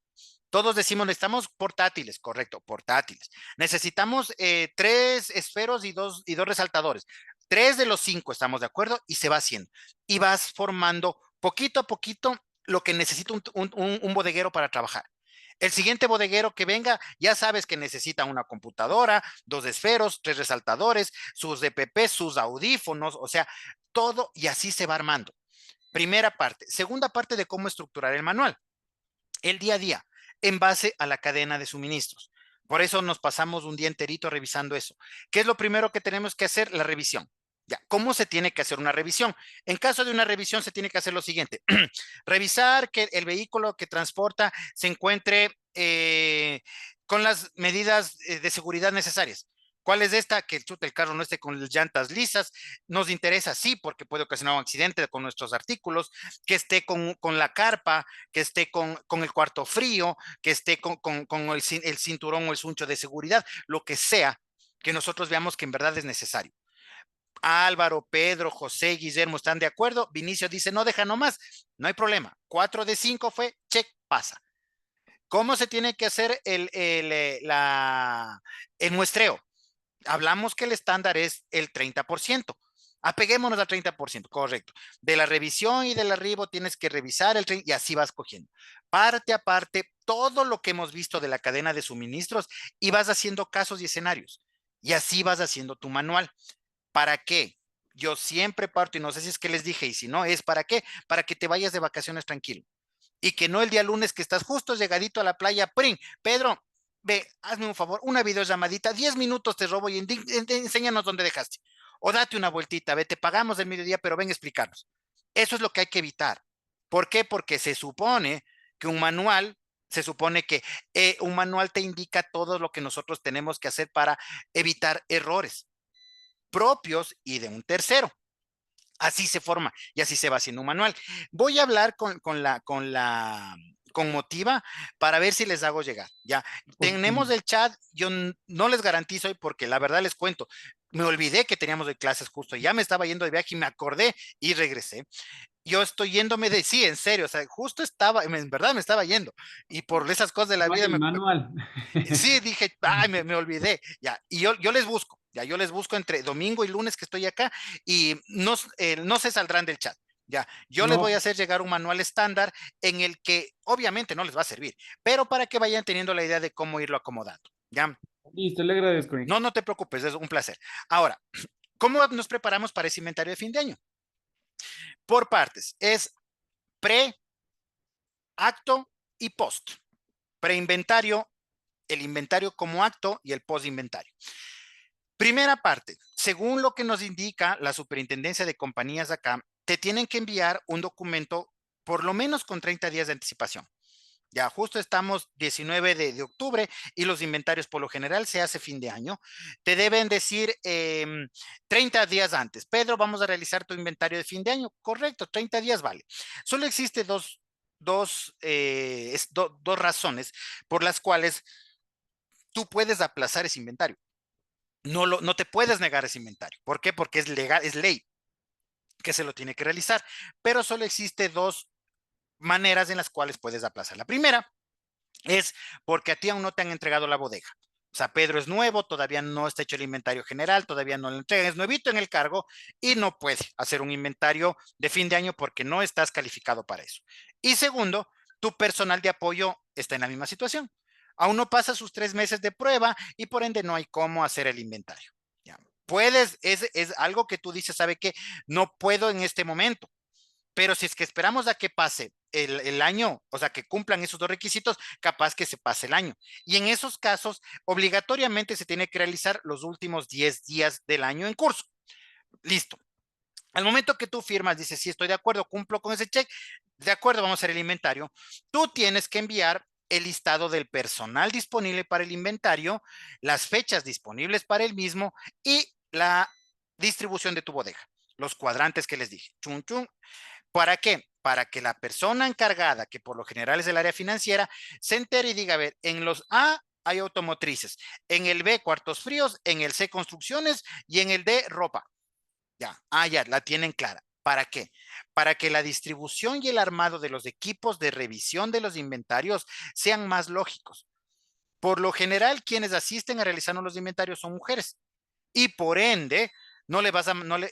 Todos decimos, necesitamos portátiles, correcto, portátiles. Necesitamos 3 esferos y dos resaltadores. 3 de los 5 estamos de acuerdo y se va haciendo. Y vas formando poquito a poquito lo que necesita un bodeguero para trabajar. El siguiente bodeguero que venga, ya sabes que necesita una computadora, 2 esferos, 3 resaltadores, sus DPP, sus audífonos, o sea, todo, y así se va armando. Primera parte. Segunda parte de cómo estructurar el manual. El día a día, en base a la cadena de suministros. Por eso nos pasamos un día enterito revisando eso. ¿Qué es lo primero que tenemos que hacer? La revisión. Ya, ¿cómo se tiene que hacer una revisión? En caso de una revisión se tiene que hacer lo siguiente. Revisar que el vehículo que transporta se encuentre con las medidas de seguridad necesarias. ¿Cuál es esta? Que el carro no esté con las llantas lisas. Nos interesa, sí, porque puede ocasionar un accidente con nuestros artículos, que esté con la carpa, que esté con el cuarto frío, que esté con el cinturón o el suncho de seguridad, lo que sea, que nosotros veamos que en verdad es necesario. Álvaro, Pedro, José, Guillermo, ¿están de acuerdo? Vinicio dice, no, deja nomás, no hay problema. 4 de 5 fue, check, pasa. ¿Cómo se tiene que hacer el muestreo? Hablamos que el estándar es el 30%. Apeguémonos al 30%, correcto. De la revisión y del arribo tienes que revisar el 30% y así vas cogiendo. Parte a parte, todo lo que hemos visto de la cadena de suministros y vas haciendo casos y escenarios. Y así vas haciendo tu manual. ¿Para qué? Yo siempre parto, y no sé si es que les dije, y si no, es ¿para qué? Para que te vayas de vacaciones tranquilo. Y que no el día lunes que estás justo llegadito a la playa, ¡pring! Pedro, ve, hazme un favor, una videollamadita, 10 minutos te robo y enséñanos dónde dejaste. O date una vueltita, ve, te pagamos el mediodía, pero ven a explicarnos. Eso es lo que hay que evitar. ¿Por qué? Porque se supone que un manual te indica todo lo que nosotros tenemos que hacer para evitar errores propios y de un tercero. Así se forma y así se va haciendo un manual. Voy a hablar con Motiva para ver si les hago llegar. Ya tenemos el chat. Yo no les garantizo hoy porque la verdad les cuento. Me olvidé que teníamos de clases justo. Ya me estaba yendo de viaje y me acordé y regresé. Yo estoy yéndome sí, en serio. O sea, justo en verdad me estaba yendo. Y por esas cosas de la vida El manual. sí, dije, ay, me olvidé, ya, y yo les busco, ya, yo les busco entre domingo y lunes que estoy acá y no se saldrán del chat, ya, yo les voy a No, hacer llegar un manual estándar en el que obviamente no les va a servir, pero para que vayan teniendo la idea de cómo irlo acomodando, ya, listo, le agradezco, Inge. no te preocupes, es un placer. Ahora, ¿cómo nos preparamos para ese inventario de fin de año? Por partes, es pre, acto y post. Preinventario, el inventario como acto y el post inventario. Primera parte, según lo que nos indica la superintendencia de compañías acá, te tienen que enviar un documento por lo menos con 30 días de anticipación. Ya justo estamos 19 de octubre y los inventarios por lo general se hace fin de año. Te deben decir 30 días antes. Pedro, vamos a realizar tu inventario de fin de año. Correcto, 30 días vale. Solo existe dos razones por las cuales tú puedes aplazar ese inventario. No te puedes negar ese inventario. ¿Por qué? Porque es legal, es ley que se lo tiene que realizar, pero solo existe 2 maneras en las cuales puedes aplazar. La primera es porque a ti aún no te han entregado la bodega. O sea, Pedro es nuevo, todavía no está hecho el inventario general, todavía no lo entregan, es nuevito en el cargo y no puede hacer un inventario de fin de año porque no estás calificado para eso. Y segundo, tu personal de apoyo está en la misma situación. Aún no pasa sus 3 meses de prueba y por ende no hay cómo hacer el inventario. ¿Ya? Es algo que tú dices, ¿sabe qué? No puedo en este momento. Pero si es que esperamos a que pase el año, o sea, que cumplan esos 2 requisitos, capaz que se pase el año. Y en esos casos, obligatoriamente se tiene que realizar los últimos 10 días del año en curso. Listo. Al momento que tú firmas, dices, sí, estoy de acuerdo, cumplo con ese check, de acuerdo, vamos a hacer el inventario. Tú tienes que enviar el listado del personal disponible para el inventario, las fechas disponibles para el mismo y la distribución de tu bodega, los cuadrantes que les dije. Chun, chun. ¿Para qué? Para que la persona encargada, que por lo general es del área financiera, se entere y diga, a ver, en los A hay automotrices, en el B cuartos fríos, en el C construcciones y en el D ropa. Ya, ya, la tienen clara. ¿Para qué? Para que la distribución y el armado de los equipos de revisión de los inventarios sean más lógicos. Por lo general, quienes asisten a realizar los inventarios son mujeres y por ende no le vas a, no le,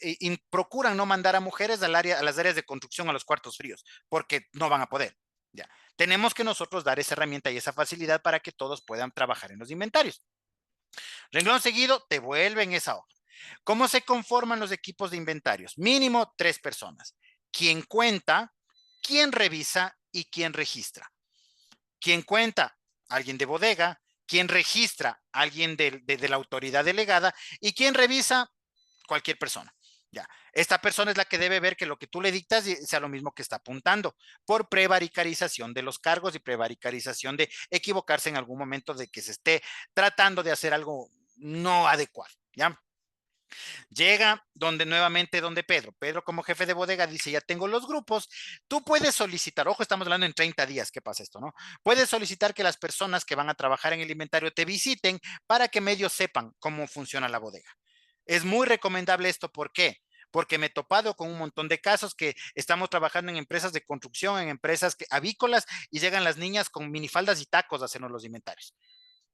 procuran no mandar a mujeres a las áreas de construcción, a los cuartos fríos, porque no van a poder. Ya. Tenemos que nosotros dar esa herramienta y esa facilidad para que todos puedan trabajar en los inventarios. Renglón seguido, te vuelven esa hoja. ¿Cómo se conforman los equipos de inventarios? Mínimo 3 personas. ¿Quién cuenta? ¿Quién revisa? ¿Y quién registra? ¿Quién cuenta? Alguien de bodega. ¿Quién registra? Alguien de la autoridad delegada. ¿Y quién revisa? Cualquier persona. Ya. Esta persona es la que debe ver que lo que tú le dictas sea lo mismo que está apuntando, por prevaricarización de los cargos y prevaricarización de equivocarse en algún momento de que se esté tratando de hacer algo no adecuado. ¿Ya? Llega donde Pedro. Pedro como jefe de bodega dice, ya tengo los grupos, tú puedes solicitar, ojo, estamos hablando en 30 días, ¿qué pasa esto, no? Puedes solicitar que las personas que van a trabajar en el inventario te visiten para que medio sepan cómo funciona la bodega. Es muy recomendable esto, ¿por qué? Porque me he topado con un montón de casos que estamos trabajando en empresas de construcción, en empresas avícolas, y llegan las niñas con minifaldas y tacos a hacernos los inventarios.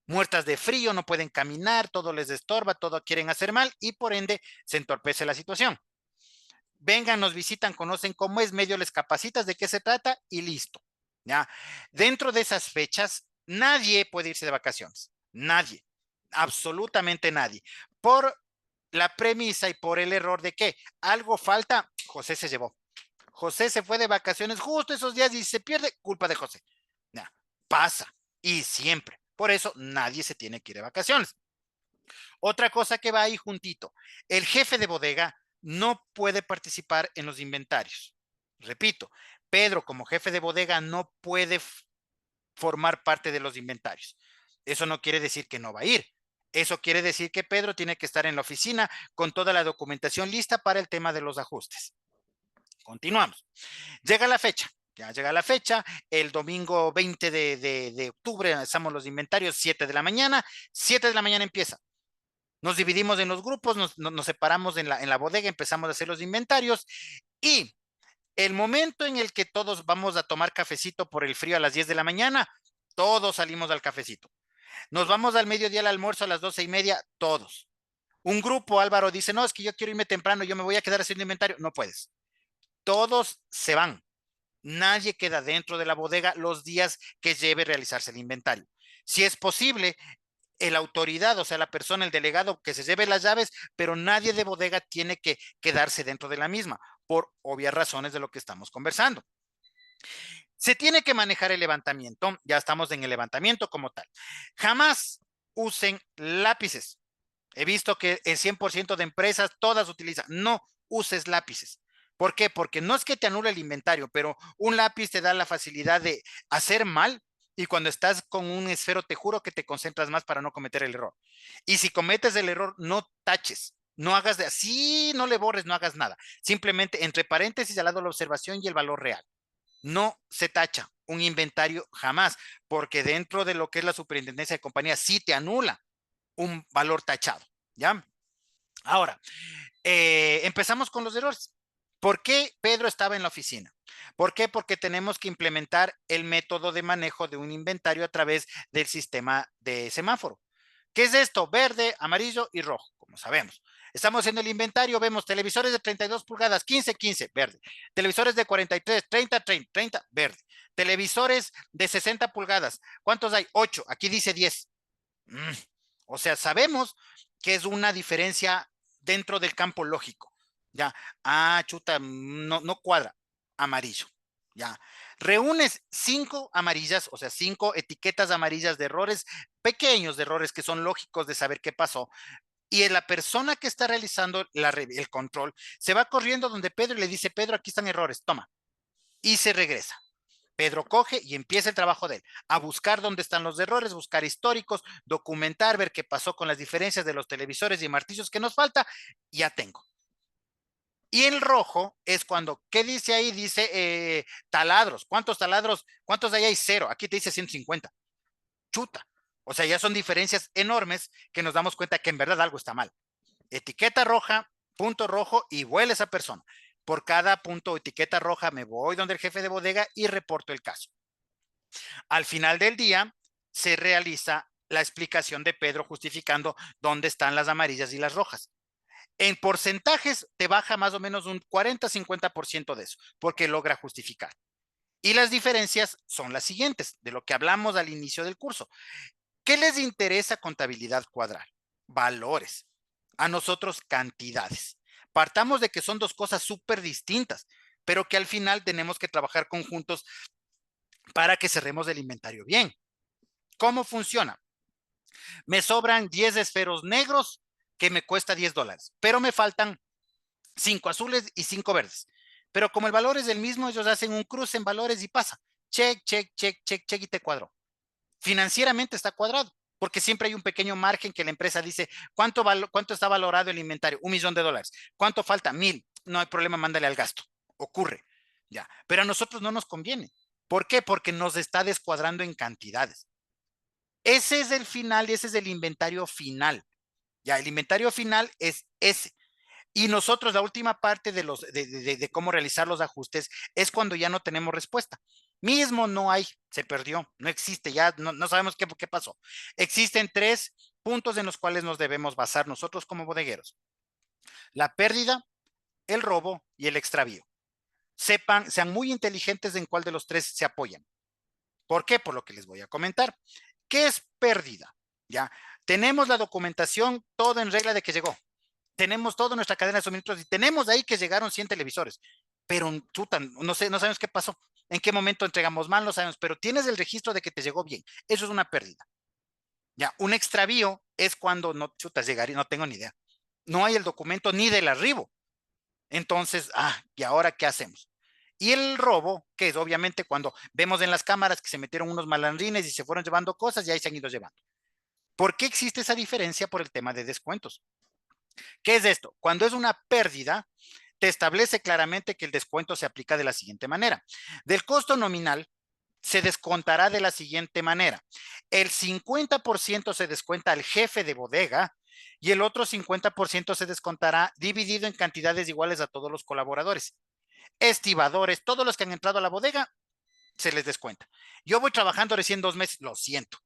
Muertas de frío, no pueden caminar, todo les estorba, todo quieren hacer mal y por ende se entorpece la situación. Vengan, nos visitan, conocen cómo es, medio les capacitas de qué se trata y listo. ¿Ya? Dentro de esas fechas, nadie puede irse de vacaciones. Nadie. Absolutamente nadie. Por la premisa y por el error de que algo falta, José se llevó. José se fue de vacaciones justo esos días y se pierde, culpa de José. Ya, pasa y siempre. Por eso nadie se tiene que ir de vacaciones. Otra cosa que va ahí juntito, el jefe de bodega no puede participar en los inventarios. Repito, Pedro como jefe de bodega no puede formar parte de los inventarios. Eso no quiere decir que no va a ir. Eso quiere decir que Pedro tiene que estar en la oficina con toda la documentación lista para el tema de los ajustes. Continuamos. Llega la fecha. Ya llega la fecha, el domingo 20 de octubre hacemos los inventarios, 7 de la mañana, 7 de la mañana empieza. Nos dividimos en los grupos, nos separamos en la bodega, empezamos a hacer los inventarios y el momento en el que todos vamos a tomar cafecito por el frío a las 10 de la mañana, todos salimos al cafecito. Nos vamos al mediodía al almuerzo a las 12:30, todos. Un grupo, Álvaro dice, no, es que yo quiero irme temprano, yo me voy a quedar haciendo inventario. No puedes. Todos se van. Nadie queda dentro de la bodega los días que lleve realizarse el inventario. Si es posible, la autoridad, o sea, la persona, el delegado, que se lleve las llaves, pero nadie de bodega tiene que quedarse dentro de la misma, por obvias razones de lo que estamos conversando. Se tiene que manejar el levantamiento, ya estamos en el levantamiento como tal. Jamás usen lápices. He visto que el 100% de empresas todas utilizan, no uses lápices. ¿Por qué? Porque no es que te anule el inventario, pero un lápiz te da la facilidad de hacer mal y cuando estás con un esfero te juro que te concentras más para no cometer el error. Y si cometes el error, no taches, no hagas de así, no le borres, no hagas nada. Simplemente entre paréntesis al lado la observación y el valor real. No se tacha un inventario jamás, porque dentro de lo que es la superintendencia de compañía sí te anula un valor tachado, ¿ya? Ahora, empezamos con los errores. ¿Por qué Pedro estaba en la oficina? ¿Por qué? Porque tenemos que implementar el método de manejo de un inventario a través del sistema de semáforo. ¿Qué es esto? Verde, amarillo y rojo, como sabemos. Estamos haciendo el inventario, vemos televisores de 32 pulgadas, 15, 15, verde. Televisores de 43, 30, 30, 30, verde. Televisores de 60 pulgadas, ¿cuántos hay? 8, aquí dice 10. O sea, sabemos que es una diferencia dentro del campo lógico. Ya, chuta, no cuadra. Amarillo. Ya. Reúnes 5 amarillas, o sea, 5 etiquetas amarillas de errores, pequeños de errores que son lógicos de saber qué pasó. Y la persona que está realizando el control se va corriendo donde Pedro y le dice, Pedro, aquí están errores, toma. Y se regresa. Pedro coge y empieza el trabajo de él, a buscar dónde están los errores, buscar históricos, documentar, ver qué pasó con las diferencias de los televisores y martillos que nos falta, ya tengo. Y el rojo es cuando, ¿qué dice ahí? Dice taladros. ¿Cuántos taladros? ¿Cuántos de ahí hay? 0. Aquí te dice 150. Chuta. O sea, ya son diferencias enormes que nos damos cuenta que en verdad algo está mal. Etiqueta roja, punto rojo y vuela esa persona. Por cada punto o etiqueta roja me voy donde el jefe de bodega y reporto el caso. Al final del día se realiza la explicación de Pedro justificando dónde están las amarillas y las rojas. En porcentajes te baja más o menos un 40-50% de eso, porque logra justificar. Y las diferencias son las siguientes, de lo que hablamos al inicio del curso. ¿Qué les interesa contabilidad cuadral? Valores. A nosotros, cantidades. Partamos de que son dos cosas súper distintas, pero que al final tenemos que trabajar conjuntos para que cerremos el inventario bien. ¿Cómo funciona? Me sobran 10 esferos negros que me cuesta $10, pero me faltan 5 azules y 5 verdes. Pero como el valor es el mismo, ellos hacen un cruce en valores y pasa. Check, check, check, check, check y te cuadró. Financieramente está cuadrado, porque siempre hay un pequeño margen que la empresa dice, ¿cuánto está valorado el inventario? $1.000.000. ¿Cuánto falta? 1,000. No hay problema, mándale al gasto. Ocurre. Ya. Pero a nosotros no nos conviene. ¿Por qué? Porque nos está descuadrando en cantidades. Ese es el final y ese es el inventario final. Ya, el inventario final es ese. Y nosotros, la última parte de cómo realizar los ajustes es cuando ya no tenemos respuesta. Mismo no hay, se perdió, no existe, ya no sabemos qué pasó. Existen 3 puntos en los cuales nos debemos basar nosotros como bodegueros: la pérdida, el robo y el extravío. Sean muy inteligentes en cuál de los 3 se apoyan. ¿Por qué? Por lo que les voy a comentar. ¿Qué es pérdida? Ya, tenemos la documentación, todo en regla de que llegó. Tenemos toda nuestra cadena de suministros y tenemos ahí que llegaron 100 televisores, pero chuta, no sé, no sabemos qué pasó, en qué momento entregamos mal, no sabemos, pero tienes el registro de que te llegó bien. Eso es una pérdida. Ya, un extravío es cuando no, chutas, llegar y no tengo ni idea. No hay el documento ni del arribo. Entonces, ¿y ahora qué hacemos? Y el robo, que es obviamente cuando vemos en las cámaras que se metieron unos malandrines y se fueron llevando cosas y ahí se han ido llevando. ¿Por qué existe esa diferencia? Por el tema de descuentos. ¿Qué es esto? Cuando es una pérdida, te establece claramente que el descuento se aplica de la siguiente manera. Del costo nominal se descontará de la siguiente manera. El 50% se descuenta al jefe de bodega y el otro 50% se descontará dividido en cantidades iguales a todos los colaboradores. Estibadores, todos los que han entrado a la bodega, se les descuenta. Yo voy trabajando recién 2 meses, lo siento.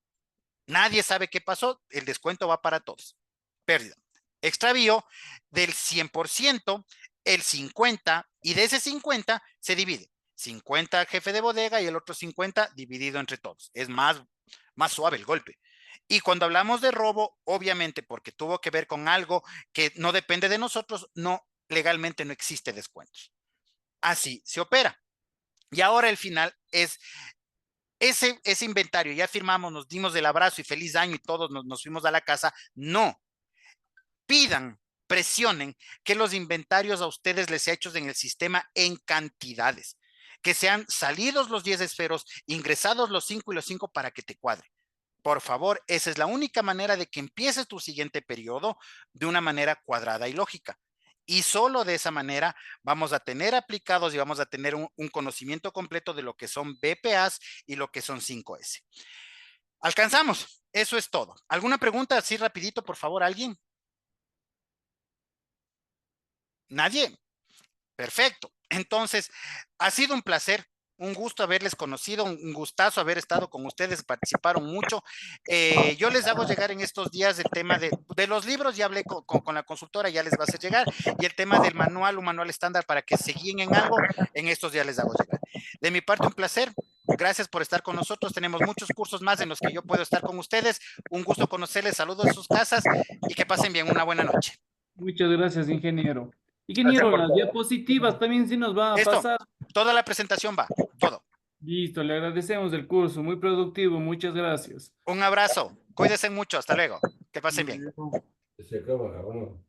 Nadie sabe qué pasó, el descuento va para todos. Pérdida. Extravío, del 100%, el 50%, y de ese 50 se divide. 50 al jefe de bodega y el otro 50 dividido entre todos. Es más suave el golpe. Y cuando hablamos de robo, obviamente porque tuvo que ver con algo que no depende de nosotros, legalmente no existe descuentos. Así se opera. Y ahora el final es ese inventario. Ya firmamos, nos dimos el abrazo y feliz año y todos nos fuimos a la casa. No. Pidan, presionen que los inventarios a ustedes les sea hechos en el sistema en cantidades, que sean salidos los 10 esferos, ingresados los 5 y los 5 para que te cuadre. Por favor, esa es la única manera de que empieces tu siguiente periodo de una manera cuadrada y lógica. Y solo de esa manera vamos a tener aplicados y vamos a tener un conocimiento completo de lo que son BPAs y lo que son 5S. Alcanzamos. Eso es todo. ¿Alguna pregunta así rapidito, por favor, alguien? ¿Nadie? Perfecto. Entonces, ha sido un placer, un gusto haberles conocido, un gustazo haber estado con ustedes, participaron mucho. Yo les hago llegar en estos días el tema de los libros, ya hablé con la consultora, ya les va a hacer llegar, y el tema del manual, un manual estándar para que se guíen en algo, en estos días les hago llegar. De mi parte, un placer. Gracias por estar con nosotros. Tenemos muchos cursos más en los que yo puedo estar con ustedes. Un gusto conocerles. Saludos en sus casas y que pasen bien. Una buena noche. Muchas gracias, ingeniero. Gracias Ingeniero, por las todo. diapositivas también sí nos va a Esto, pasar. toda la presentación va, todo. Listo, le agradecemos el curso, muy productivo, muchas gracias. Un abrazo. Cuídense mucho. Hasta luego. Que pasen bien. Luego. Se acaba, ¿no?